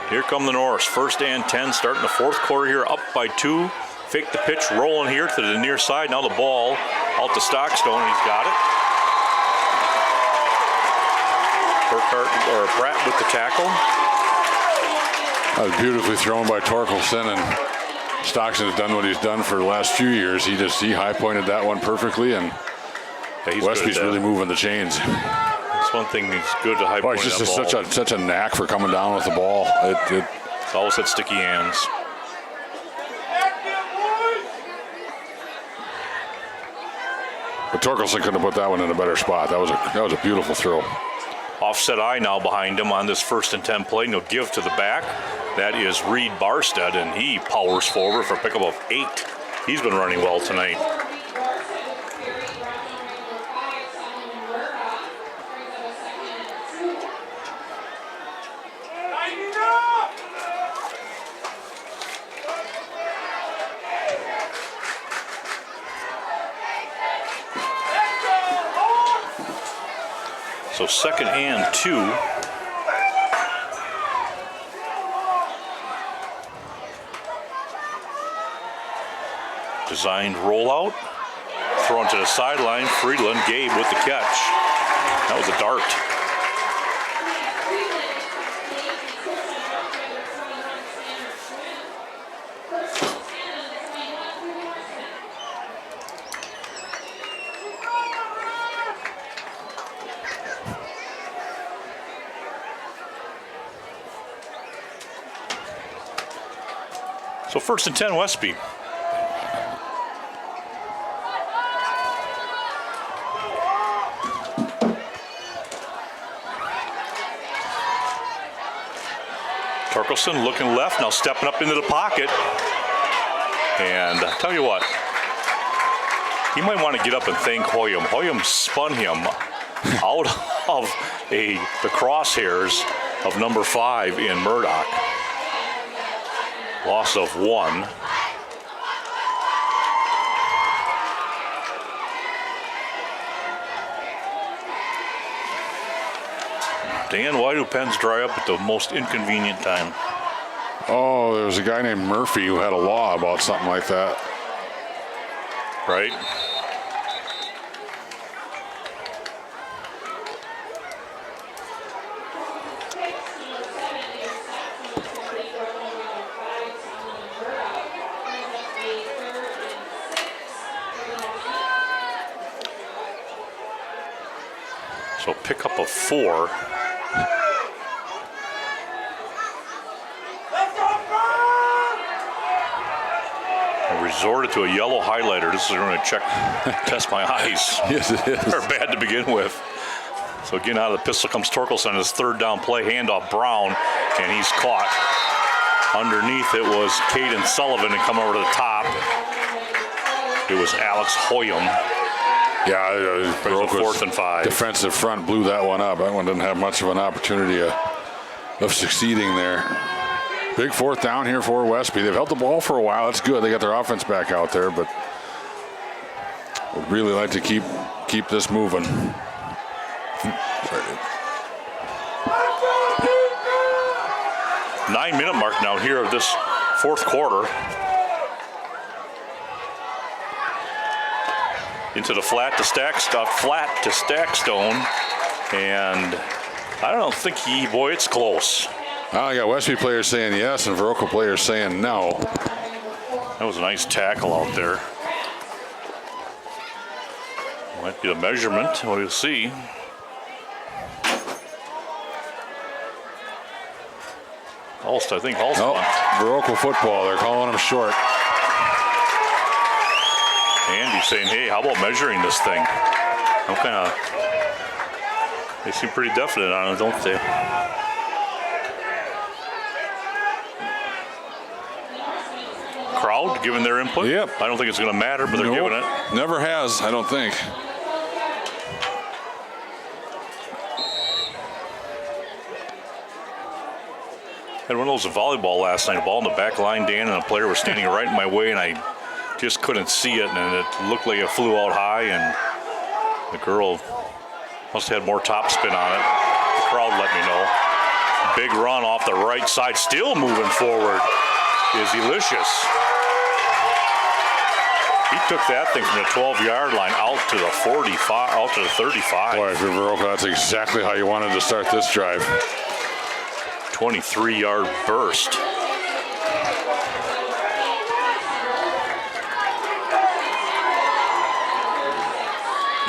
Here come the Norse. 1st and 10, starting the 4th quarter here, up by 2. Fake the pitch, rolling here to the near side. Now the ball out to Stockstone, and he's got it. Pratt with the tackle. That was beautifully thrown by Torkelson, and Stockton has done what he's done for the last few years. He high pointed that one perfectly, and Westby's really moving the chains. That's one thing he's good to high point. He's just such a knack for coming down with the ball. It's always had sticky hands. But Torkelson couldn't have put that one in a better spot. That was a beautiful throw. Offset eye now behind him on this 1st and 10 play. No give to the back. That is Reed Barstead, and he powers forward for a pickup of 8. He's been running well tonight. So 2nd and 2. Designed rollout. Thrown to the sideline. Friedland, Gabe with the catch. That was a dart. So 1st and 10, Westby. Torkelson looking left, now stepping up into the pocket. And tell you what, he might want to get up and thank Hoyum. Hoyum spun him out of the crosshairs of number 5 in Murdoch. Loss of 1. Dan, why do pens dry up at the most inconvenient time? Oh, there was a guy named Murphy who had a law about something like that. Right? So pickup of 4. I resorted to a yellow highlighter. This is going to test my eyes. Yes, it is. They're bad to begin with. So again, out of the pistol comes Torkelson. His 3rd down play, handoff Brown, and he's caught. Underneath it was Caden Sullivan, and come over to the top. It was Alex Hoyum. Yeah, Viroqua 4th and 5. Defensive front blew that one up. That one didn't have much of an opportunity of succeeding there. Big 4th down here for Westby. They've held the ball for a while. That's good. They got their offense back out there, but would really like to keep this moving. 9-minute mark now here of this 4th quarter. Into the flat to Stackstone, and I don't think it's close. I got Westby players saying yes and Viroqua players saying no. That was a nice tackle out there. Might be the measurement. We'll see. Hulst, I think Hulst. No, Viroqua football. They're calling him short. Andy's saying, hey, how about measuring this thing? They seem pretty definite on it, don't they? Crowd giving their input? Yep. I don't think it's going to matter, but they're giving it. Never has, I don't think. Had one of those in volleyball last night, a ball in the back line, Dan, and a player was standing right in my way, and I just couldn't see it, and it looked like it flew out high, and the girl Must have had more top spin on it. The crowd let me know. Big run off the right side, still moving forward is Delicious. He took that thing from the 12-yard line out to the 45, out to the 35. Boy, if you're Viroqua, that's exactly how you wanted to start this drive. 23-yard burst.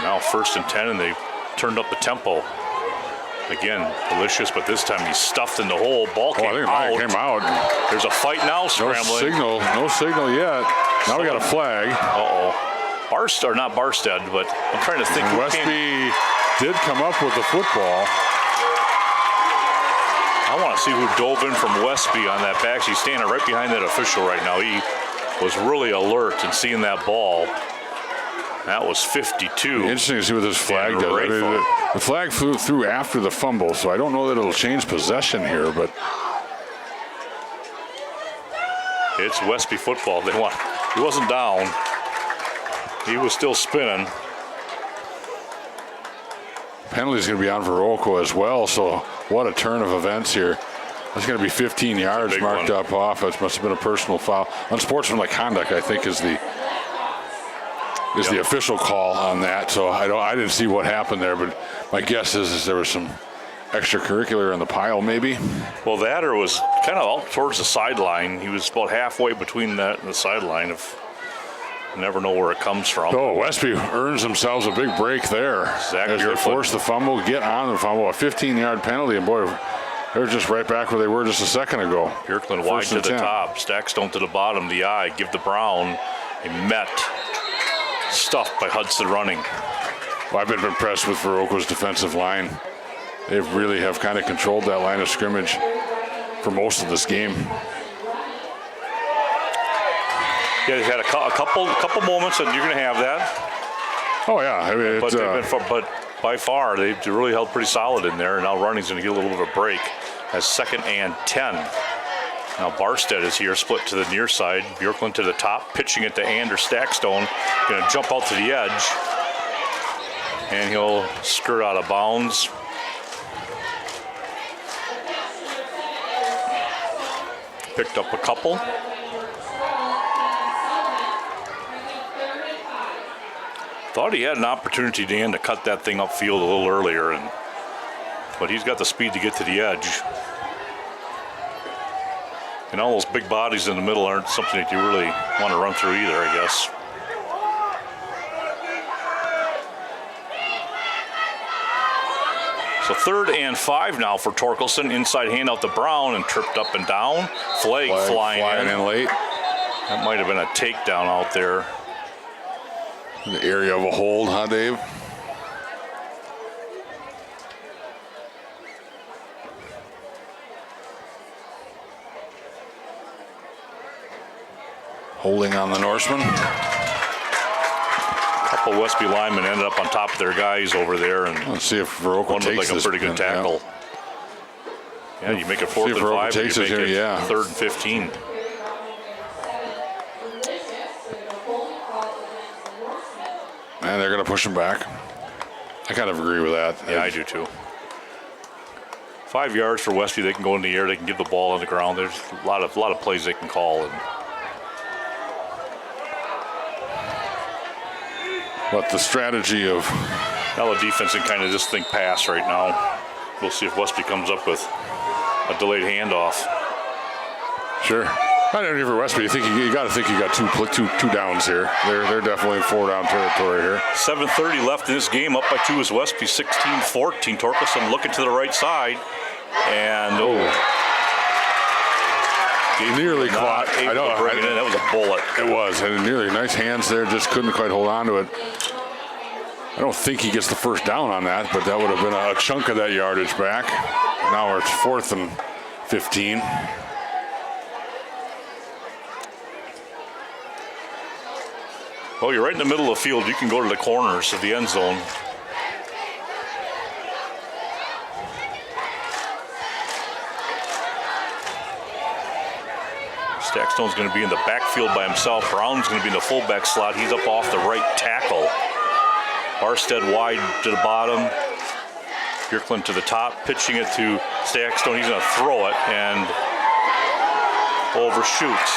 Now 1st and 10, and they turned up the tempo. Again, Delicious, but this time he's stuffed in the hole. Ball came out. There's a fight now, scrambling. No signal yet. Now we got a flag. Uh-oh. Barstead, not Barstead, but I'm trying to think. Westby did come up with the football. I want to see who dove in from Westby on that back. He's standing right behind that official right now. He was really alert and seeing that ball. That was 52. Interesting to see what this flag does. I mean, the flag flew through after the fumble, so I don't know that it'll change possession here, but it's Westby football. He wasn't down. He was still spinning. Penalty's going to be on Viroqua as well, so what a turn of events here. That's going to be 15 yards marked up off. It must have been a personal foul. Unsportsmanlike conduct, I think, is the official call on that. So I didn't see what happened there, but my guess is there was some extracurricular in the pile, maybe. Well, that or was kind of out towards the sideline. He was about halfway between that and the sideline. You never know where it comes from. Oh, Westby earns themselves a big break there. As they force the fumble, get on the fumble, a 15-yard penalty, and boy, they're just right back where they were just a second ago. Bjorklund wide to the top, Stackstone to the bottom, the eye, give the Brown a met. Stuffed by Hudson running. Well, I've been impressed with Viroqua's defensive line. They really have kind of controlled that line of scrimmage for most of this game. Yeah, they've had a couple moments, and you're going to have that. Oh yeah, I mean, but by far they've really held pretty solid in there. And now running's going to get a little bit of a break. As 2nd and 10. Now Barstead is here, split to the near side. Bjorklund to the top, pitching it to Anders Stackstone. Going to jump out to the edge, and he'll skirt out of bounds. Picked up a couple. Thought he had an opportunity to cut that thing upfield a little earlier, but he's got the speed to get to the edge. And all those big bodies in the middle aren't something that you really want to run through either, I guess. So 3rd and 5 now for Torkelson. Inside handout to Brown and tripped up and down. Flag flying in late. That might have been a takedown out there. In the area of a hold, huh, Dave? Holding on the Norsemen. A couple Westby linemen ended up on top of their guys over there, and let's see if Viroqua takes a pretty good tackle. Yeah, you make it 4th and 5. Takes it here, 3rd and 15. And they're going to push him back. I kind of agree with that. Yeah, I do too. 5 yards for Westby. They can go in the air. They can give the ball on the ground. There's a lot of plays they can call. But the strategy of now the defense can kind of just think pass right now. We'll see if Westby comes up with a delayed handoff. Sure. I don't know for Westby. You got to think you got two downs here. They're definitely in 4-down territory here. 7:30 left in this game. Up by 2 is Westby. 16-14. Torkelson looking to the right side, and nearly caught. I know. That was a bullet. It was, and nearly nice hands there. Just couldn't quite hold on to it. I don't think he gets the first down on that, but that would have been a chunk of that yardage back. Now it's 4th and 15. Well, you're right in the middle of the field. You can go to the corners of the end zone. Stackstone's going to be in the backfield by himself. Brown's going to be in the fullback slot. He's up off the right tackle. Barstead wide to the bottom. Bjorklund to the top, pitching it to Stackstone. He's going to throw it and overshoots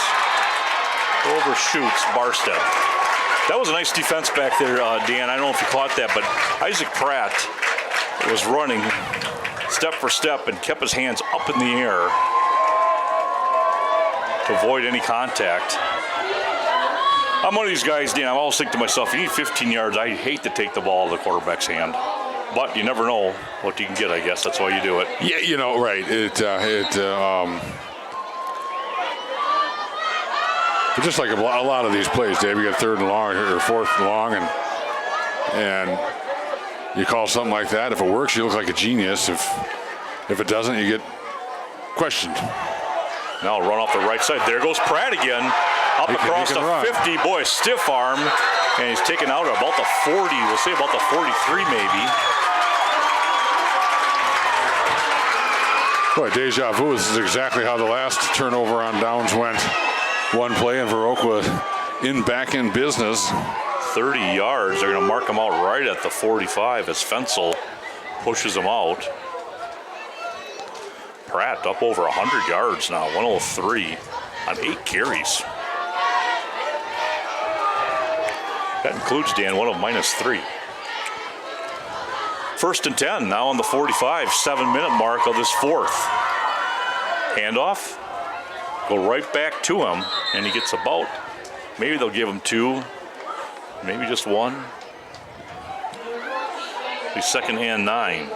Barstead. That was a nice defense back there, Dan. I don't know if you caught that, but Isaac Pratt was running step for step and kept his hands up in the air to avoid any contact. I'm one of these guys, Dan, I always think to myself, you need 15 yards. I hate to take the ball out of the quarterback's hand. But you never know what you can get, I guess. That's why you do it. Yeah, you know, right. It's just like a lot of these plays, Dave. You got 3rd and long or 4th and long, and you call something like that. If it works, you look like a genius. If it doesn't, you get questioned. Now run off the right side. There goes Pratt again. Up across the 50. Boy, stiff arm. And he's taken out at about the 40. We'll say about the 43 maybe. Boy, deja vu. This is exactly how the last turnover on downs went. One play and Viroqua back in business. 30 yards. They're going to mark him out right at the 45 as Fensel pushes him out. Pratt up over 100 yards now, 103 on 8 carries. That includes, Dan, one of -3. 1st and 10 now on the 45, 7-minute mark of this 4th. Handoff, go right back to him, and he gets about, maybe they'll give him 2, maybe just 1. Be 2nd and 9.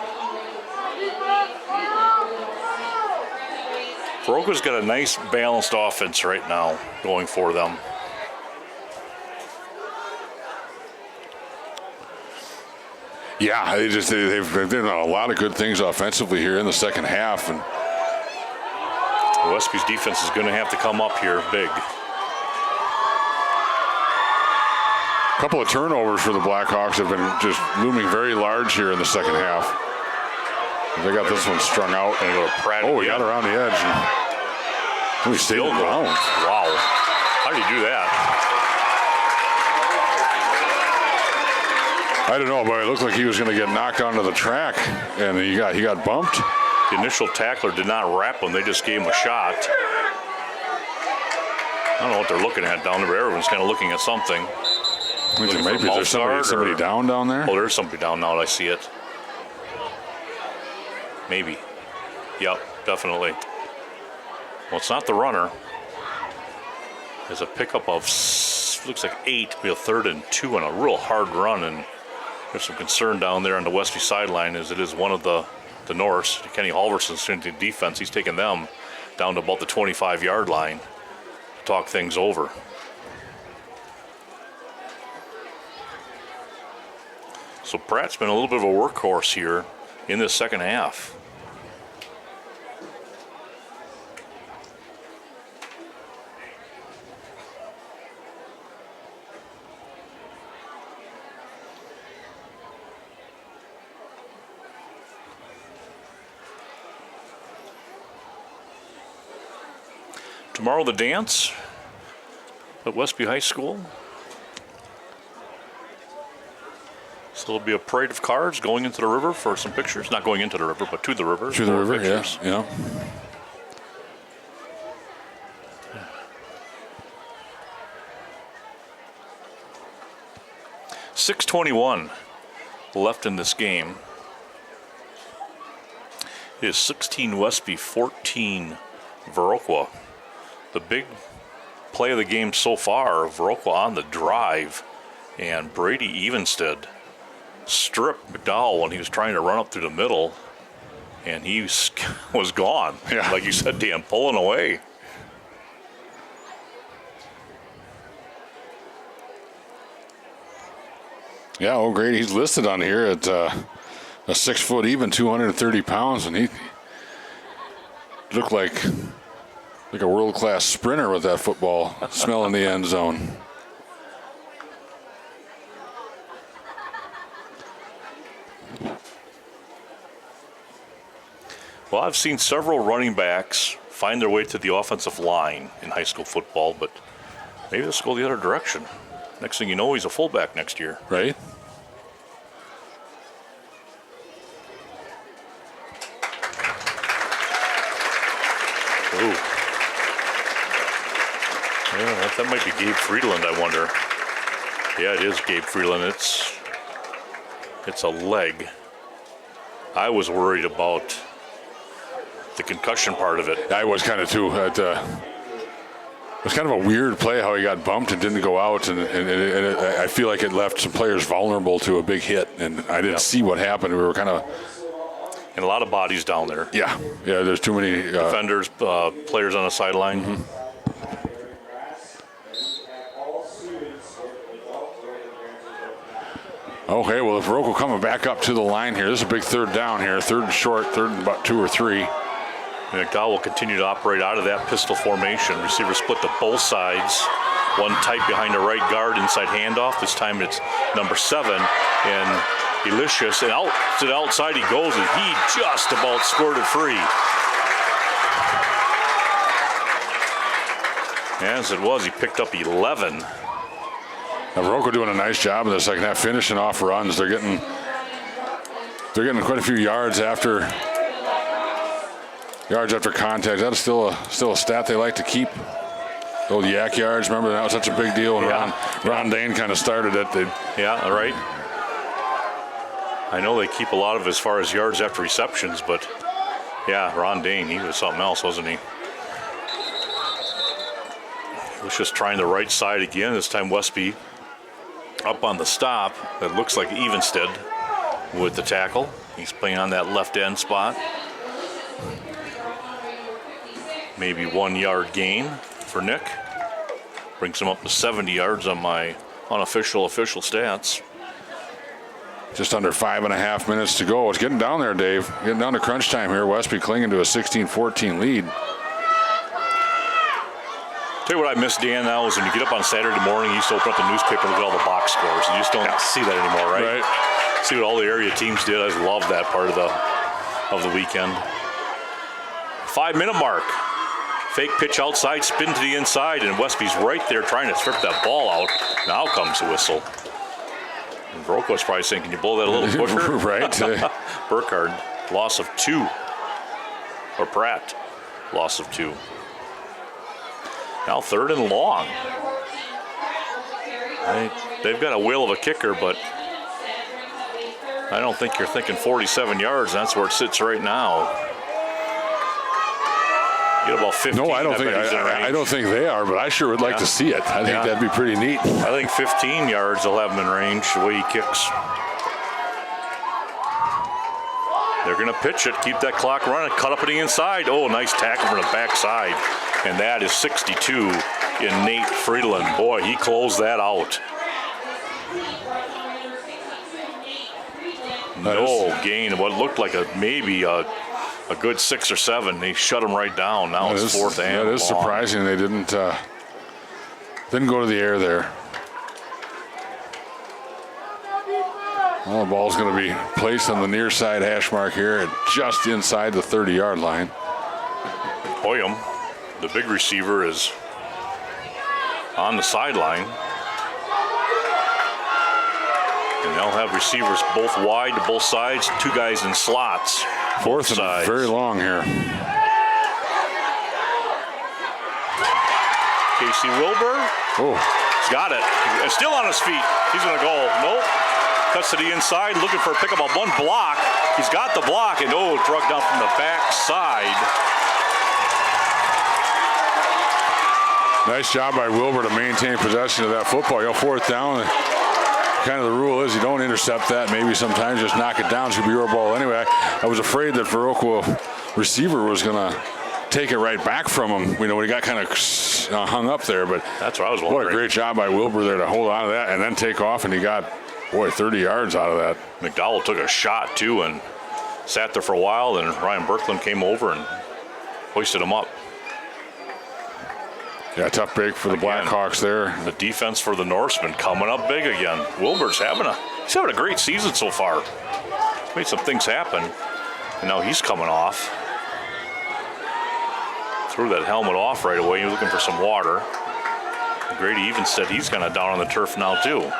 Viroqua's got a nice balanced offense right now going for them. Yeah, they've done a lot of good things offensively here in the second half, and Westby's defense is going to have to come up here big. A couple of turnovers for the Blackhawks have been just looming very large here in the second half. They got this one strung out. And go to Pratt. Oh, he got around the edge. And he stayed on the ground. Wow. How do you do that? I don't know, but it looked like he was going to get knocked onto the track, and he got bumped. The initial tackler did not wrap him. They just gave him a shot. I don't know what they're looking at down there, but everyone's kind of looking at something. Maybe there's somebody down there? Oh, there's somebody down now. I see it. Maybe. Yep, definitely. Well, it's not the runner. There's a pickup of, looks like 8, be a 3rd and 2 on a real hard run, and there's some concern down there on the Westby sideline as it is one of the Norse. Kenny Halverson's into defense. He's taking them down to about the 25-yard line to talk things over. So Pratt's been a little bit of a workhorse here in this second half. Tomorrow the dance at Westby High School. So there'll be a parade of cars going into the river for some pictures. Not going into the river, but to the river. To the river, pictures. yeah. 6:21 left in this game. It is 16 Westby, 14 Viroqua. The big play of the game so far, Viroqua on the drive, and Brady Evenstead stripped McDowell when he was trying to run up through the middle, and he was gone. Yeah. Like you said, Dan, pulling away. Yeah, well, great. He's listed on here at a 6 foot even, 230 pounds, and he looked like a world-class sprinter with that football smelling the end zone. Well, I've seen several running backs find their way to the offensive line in high school football, but maybe let's go the other direction. Next thing you know, he's a fullback next year. Right? Ooh. Yeah, that might be Gabe Friedland, I wonder. Yeah, it is Gabe Friedland. It's a leg. I was worried about the concussion part of it. I was kind of too. It was kind of a weird play how he got bumped and didn't go out, and I feel like it left some players vulnerable to a big hit, and I didn't see what happened. We were kind of... And a lot of bodies down there. Yeah, there's too many... defenders, players on the sideline. Mm-hmm. Okay, well, if Viroqua coming back up to the line here, this is a big third down here, third and short, third and about 2 or 3. And McDowell will continue to operate out of that pistol formation. Receivers split to both sides. One tight behind the right guard, inside handoff. This time it's number 7, and Delicious. And out to the outside he goes, and he just about squirted free. As it was, he picked up 11. Now, Viroqua doing a nice job in the second half, finishing off runs. They're getting quite a few yards after contact. That's still a stat they like to keep. Old yak yards. Remember that was such a big deal when Ron Dane kind of started it. Yeah, right. I know they keep a lot of as far as yards after receptions, but yeah, Ron Dane, he was something else, wasn't he? He was just trying the right side again. This time Westby up on the stop. It looks like Evenstead with the tackle. He's playing on that left end spot. Maybe 1 yard gain for Nick. Brings him up to 70 yards on my unofficial stats. Just under 5.5 minutes to go. It's getting down there, Dave. Getting down to crunch time here. Westby clinging to a 16-14 lead. Tell you what I miss, Dan, now is when you get up on Saturday morning, you used to open up the newspaper and look at all the box scores. You just don't see that anymore, right? See what all the area teams did. I just love that part of the weekend. 5-minute mark. Fake pitch outside, spin to the inside, and Westby's right there trying to strip that ball out. Now comes the whistle. And Viroqua's probably saying, can you blow that a little quicker? Right. Burkhardt, loss of 2. Or Pratt, loss of 2. Now 3rd and long. They've got a whale of a kicker, but I don't think you're thinking 47 yards. That's where it sits right now. Get about 15. No, I don't think they are, but I sure would like to see it. I think that'd be pretty neat. I think 15 yards will have him in range the way he kicks. They're going to pitch it, keep that clock running, cut up to the inside. Oh, nice tackle from the backside. And that is 62 in Nate Friedland. Boy, he closed that out. No gain. What looked like maybe a good 6 or 7. They shut him right down. Now it's 4th and long. That is surprising. They didn't go to the air there. Well, the ball's going to be placed on the near side hash mark here, just inside the 30-yard line. Hoyam, the big receiver, is on the sideline. And they'll have receivers both wide to both sides, 2 guys in slots. 4th and very long here. Casey Wilbur. Oh, he's got it. And still on his feet. He's going to go. Nope. Cuts to the inside, looking for a pickup on 1 block. He's got the block, and drug down from the backside. Nice job by Wilbur to maintain possession of that football. 4th down. Kind of the rule is you don't intercept that. Maybe sometimes just knock it down. It should be your ball anyway. I was afraid that Viroqua receiver was going to take it right back from him. When he got kind of hung up there. But that's what I was wondering. What a great job by Wilbur there to hold on to that and then take off. And he got, 30 yards out of that. McDowell took a shot too and sat there for a while. Then Ryan Berkland came over and hoisted him up. Yeah, tough break for the Blackhawks there. The defense for the Norsemen coming up big again. Wilbur's having a great season so far. Made some things happen, and now he's coming off. Threw that helmet off right away. He was looking for some water. Grady Evenstead, he's kind of down on the turf now too.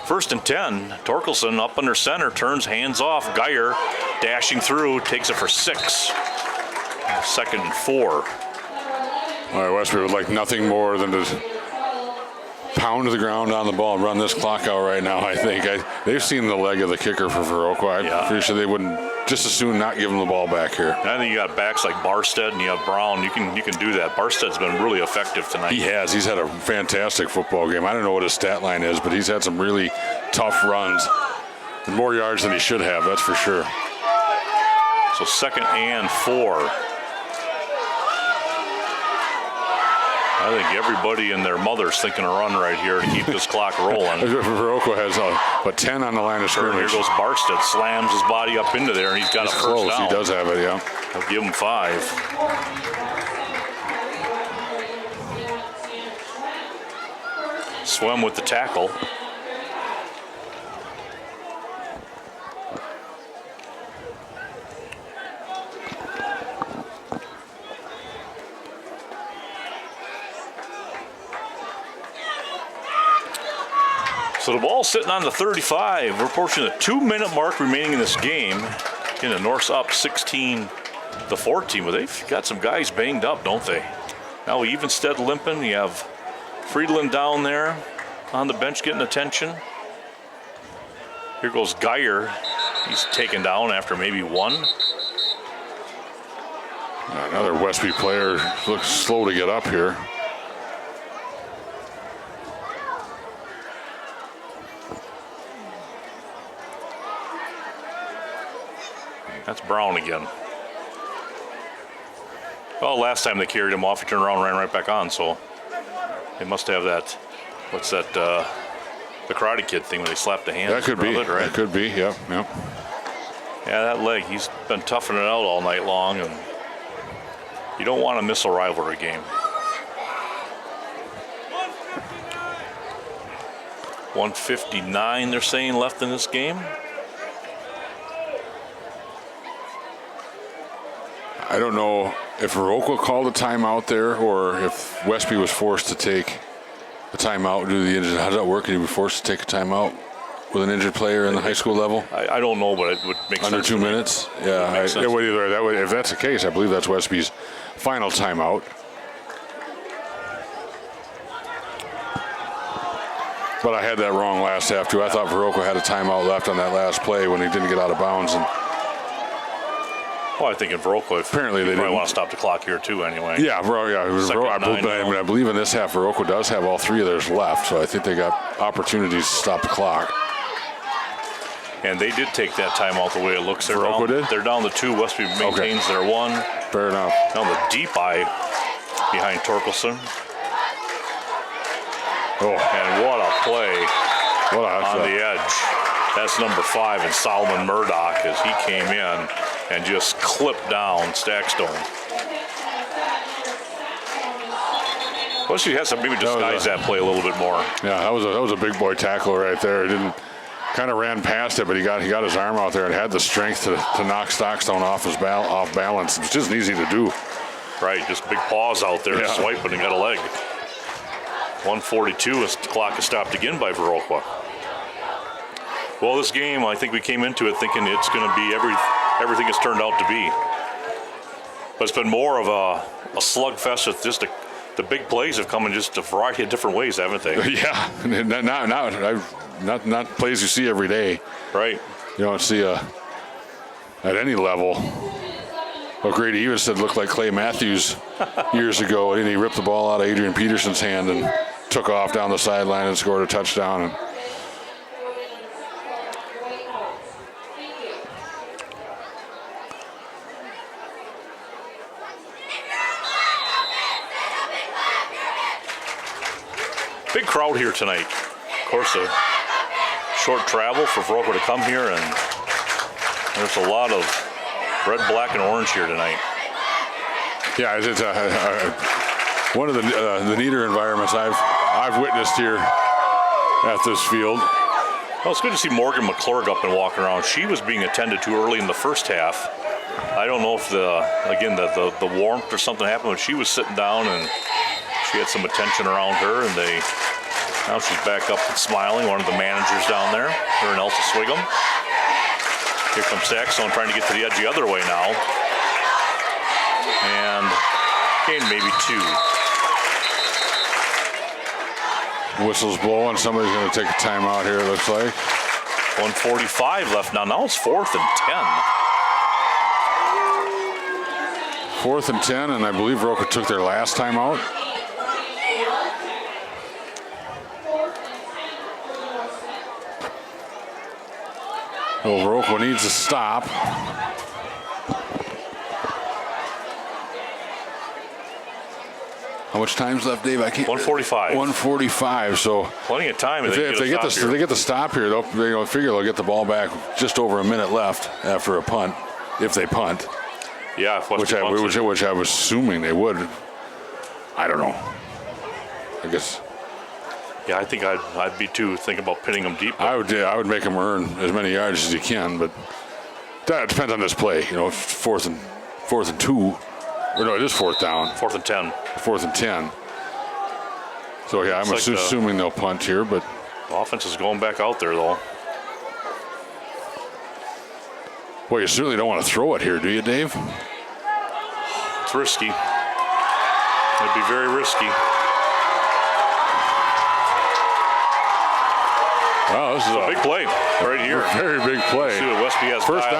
1st and 10. Torkelson up under center, turns, hands off. Geyer dashing through, takes it for 6. 2nd and 4. All right, Westby would like nothing more than to pound the ground on the ball and run this clock out right now, I think. They've seen the leg of the kicker for Viroqua. I'm pretty sure they wouldn't just as soon not give him the ball back here. And I think you got backs like Barstead and you have Brown. You can do that. Barstead's been really effective tonight. He has. He's had a fantastic football game. I don't know what his stat line is, but he's had some really tough runs. And more yards than he should have, that's for sure. So 2nd and 4. I think everybody and their mother's thinking a run right here to keep this clock rolling. Viroqua has but 10 on the line of scrimmage. Here goes Barstead, slams his body up into there, and he's got a first close. down. He does have it, yeah. I'll give him 5. Swim with the tackle. So the ball's sitting on the 35. We're approaching the 2-minute mark remaining in this game. Again, the Norse up 16-14, but they've got some guys banged up, don't they? Now Evenstead limping. You have Friedland down there on the bench getting attention. Here goes Geyer. He's taken down after maybe 1. Another Westby player looks slow to get up here. That's Brown again. Well, last time they carried him off, he turned around and ran right back on, so they must have that, what's that, the Karate Kid thing when they slap the hands. That could be, right? That could be, yep. Yeah, that leg, he's been toughing it out all night long, and you don't want to miss a rivalry game. 1:59, they're saying, left in this game. I don't know if Viroqua called a timeout there or if Westby was forced to take a timeout due to the injury. How does that work? Can you be forced to take a timeout with an injured player in the high school level? I don't know, but it would make sense. Under 2 minutes? Yeah, it would either. That would, if that's the case, I believe that's Westby's final timeout. But I had that wrong last half, too. I thought Viroqua had a timeout left on that last play when he didn't get out of bounds. And well, I think in Viroqua, apparently they probably want to stop the clock here too, anyway. Yeah, I believe in this half, Viroqua does have all 3 of theirs left, so I think they got opportunities to stop the clock. And they did take that timeout the way it looks. Viroqua did? They're down to 2. Westby maintains their 1. Fair enough. Now the deep eye behind Torkelson. Oh, and what a play on the edge. That's number 5, and Solomon Murdoch as he came in and just clipped down Stackstone. Westby has to maybe disguise that play a little bit more. Yeah, that was a big boy tackle right there. He didn't kind of ran past it, but he got his arm out there and had the strength to knock Stockstone off balance. It's just easy to do. Right, just big paws out there, swiping and got a leg. 1:42 as the clock is stopped again by Viroqua. Well, this game, I think we came into it thinking it's going to be everything it's turned out to be. But it's been more of a slugfest with just the big plays have come in just a variety of different ways, haven't they? Yeah, not plays you see every day. Right. You don't see at any level. Well, Grady Evenstead looked like Clay Matthews years ago, and he ripped the ball out of Adrian Peterson's hand and took off down the sideline and scored a touchdown. Big crowd here tonight. Of course, a short travel for Viroqua to come here, and there's a lot of red, black, and orange here tonight. Yeah, it's one of the neater environments I've witnessed here at this field. Well, it's good to see Morgan McClurg up and walking around. She was being attended to early in the first half. I don't know if the warmth or something happened, but she was sitting down and she had some attention around her, and now she's back up and smiling. One of the managers down there, her and Elsa Swigum. Here comes Saxon trying to get to the edge the other way now. and gain maybe 2. Whistle's blowing. Somebody's going to take a timeout here, it looks like. 1:45 left now. Now it's 4th and 10. 4th and 10, and I believe Viroqua took their last timeout. Well, Viroqua needs to stop. How much time's left, Dave? I can't. 1:45. 1:45. So plenty of time. If they get the stop here, they'll figure they'll get the ball back just over a minute left after a punt, if they punt. Yeah, which I was assuming they would. I don't know. I guess. Yeah, I think I'd be too thinking about pinning them deep. I would make them earn as many yards as you can, but that depends on this play. 4th and 2. Or no, it is 4th down. 4th and 10. 4th and 10. So yeah, I'm assuming they'll punt here, but the offense is going back out there though. Boy, you certainly don't want to throw it here, do you, Dave? It's risky. It'd be very risky. Wow, this is a big play right here. Very big play. See what Westby has. First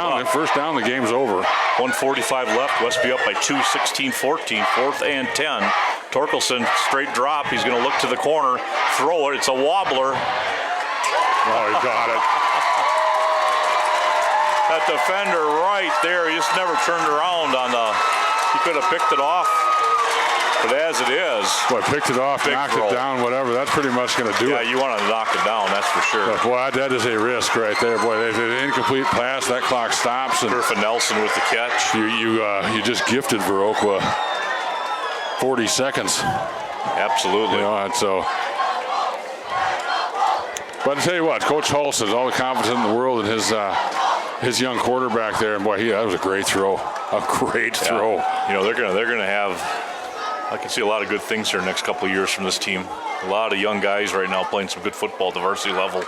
down, the game's over. 1:45 left. Westby up by 2, 16-14. 4th and 10. Torkelson, straight drop. He's going to look to the corner, throw it. It's a wobbler. Oh, he got it. That defender right there, he just never turned around on the. He could have picked it off. But as it is, picked it off, knocked it down, whatever. That's pretty much going to do it. Yeah, you want to knock it down, that's for sure. But boy, that is a risk right there. Boy, an incomplete pass. That clock stops. And Griffin Nelson with the catch. You just gifted Viroqua 40 seconds. Absolutely. But I tell you what, Coach Hull has all the confidence in the world in his young quarterback there, and boy, that was a great throw. A great throw. They're gonna have. I can see a lot of good things here next couple of years from this team. A lot of young guys right now playing some good football at the varsity level.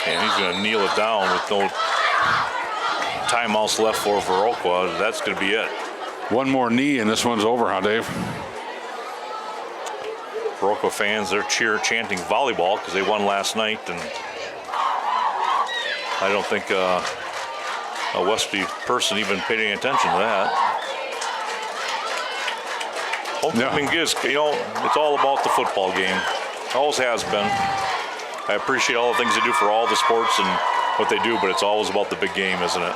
And he's going to kneel it down with no timeouts left for Viroqua. That's going to be it. One more knee, and this one's over, huh, Dave? Viroqua fans, they're chanting volleyball because they won last night, and I don't think a Westby person even paid any attention to that. Homecoming is, it's all about the football game. Always has been. I appreciate all the things they do for all the sports and what they do, but it's always about the big game, isn't it?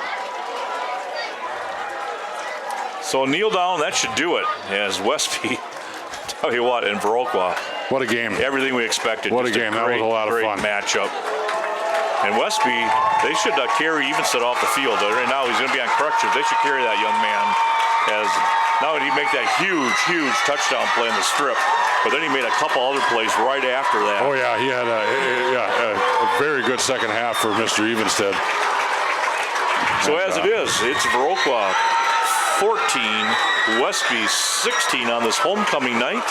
So kneel down, that should do it. As Westby, tell you what, in Viroqua. What a game. Everything we expected. What a game. That was a lot of fun. Great matchup. And Westby, they should carry Evenstead off the field. Right now, he's going to be on crutches. They should carry that young man. Now he make that huge touchdown play in the strip. But then he made a couple other plays right after that. Oh, yeah. He had a very good second half for Mr. Evenstead. So as it is, it's Viroqua 14, Westby 16 on this homecoming night.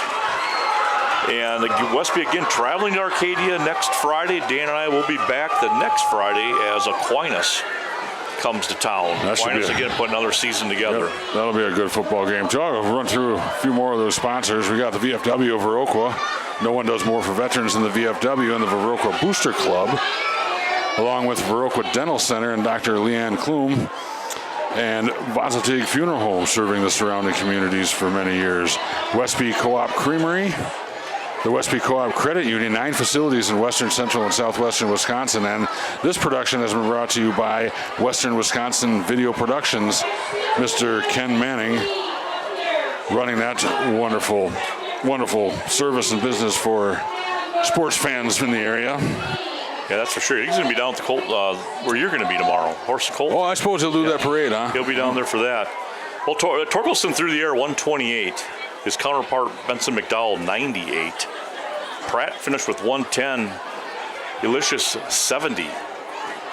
And Westby again traveling to Arcadia next Friday. Dan and I will be back the next Friday as Aquinas comes to town. Aquinas again put another season together. Yep, that'll be a good football game. John, we'll run through a few more of those sponsors. We got the VFW of Viroqua. No one does more for veterans than the VFW and the Viroqua Booster Club, along with Viroqua Dental Center and Dr. Leanne Klum, and Varsity Funeral Home, serving the surrounding communities for many years. Westby Co-op Creamery, the Westby Co-op Credit Union, 9 facilities in western, central, and southwestern Wisconsin. And this production has been brought to you by Western Wisconsin Video Productions. Mr. Ken Manning running that wonderful service and business for sports fans in the area. Yeah, that's for sure. He's going to be down at the Colt, where you're going to be tomorrow. Horse and Colt? Oh, I suppose he'll do that parade, huh? He'll be down there for that. Well, Torkelson through the air, 128. His counterpart, Benson McDowell, 98. Pratt finished with 110. Elicious, 70.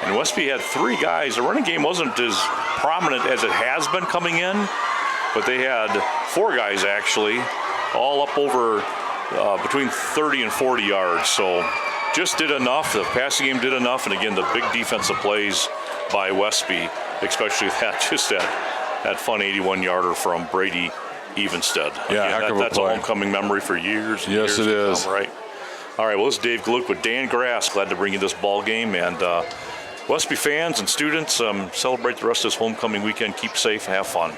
And Westby had 3 guys. The running game wasn't as prominent as it has been coming in, but they had 4 guys, actually, all up over between 30 and 40 yards. So just did enough. The passing game did enough. And, again, the big defensive plays by Westby, especially that fun 81-yarder from Brady Evenstead. Yeah, heck of a that's play. a homecoming memory for years and Yes, years it to is. come, right? All right, well, this is Dave Gluck with Dan Grass. Glad to bring you this ball game. And Westby fans and students, celebrate the rest of this homecoming weekend. Keep safe and have fun.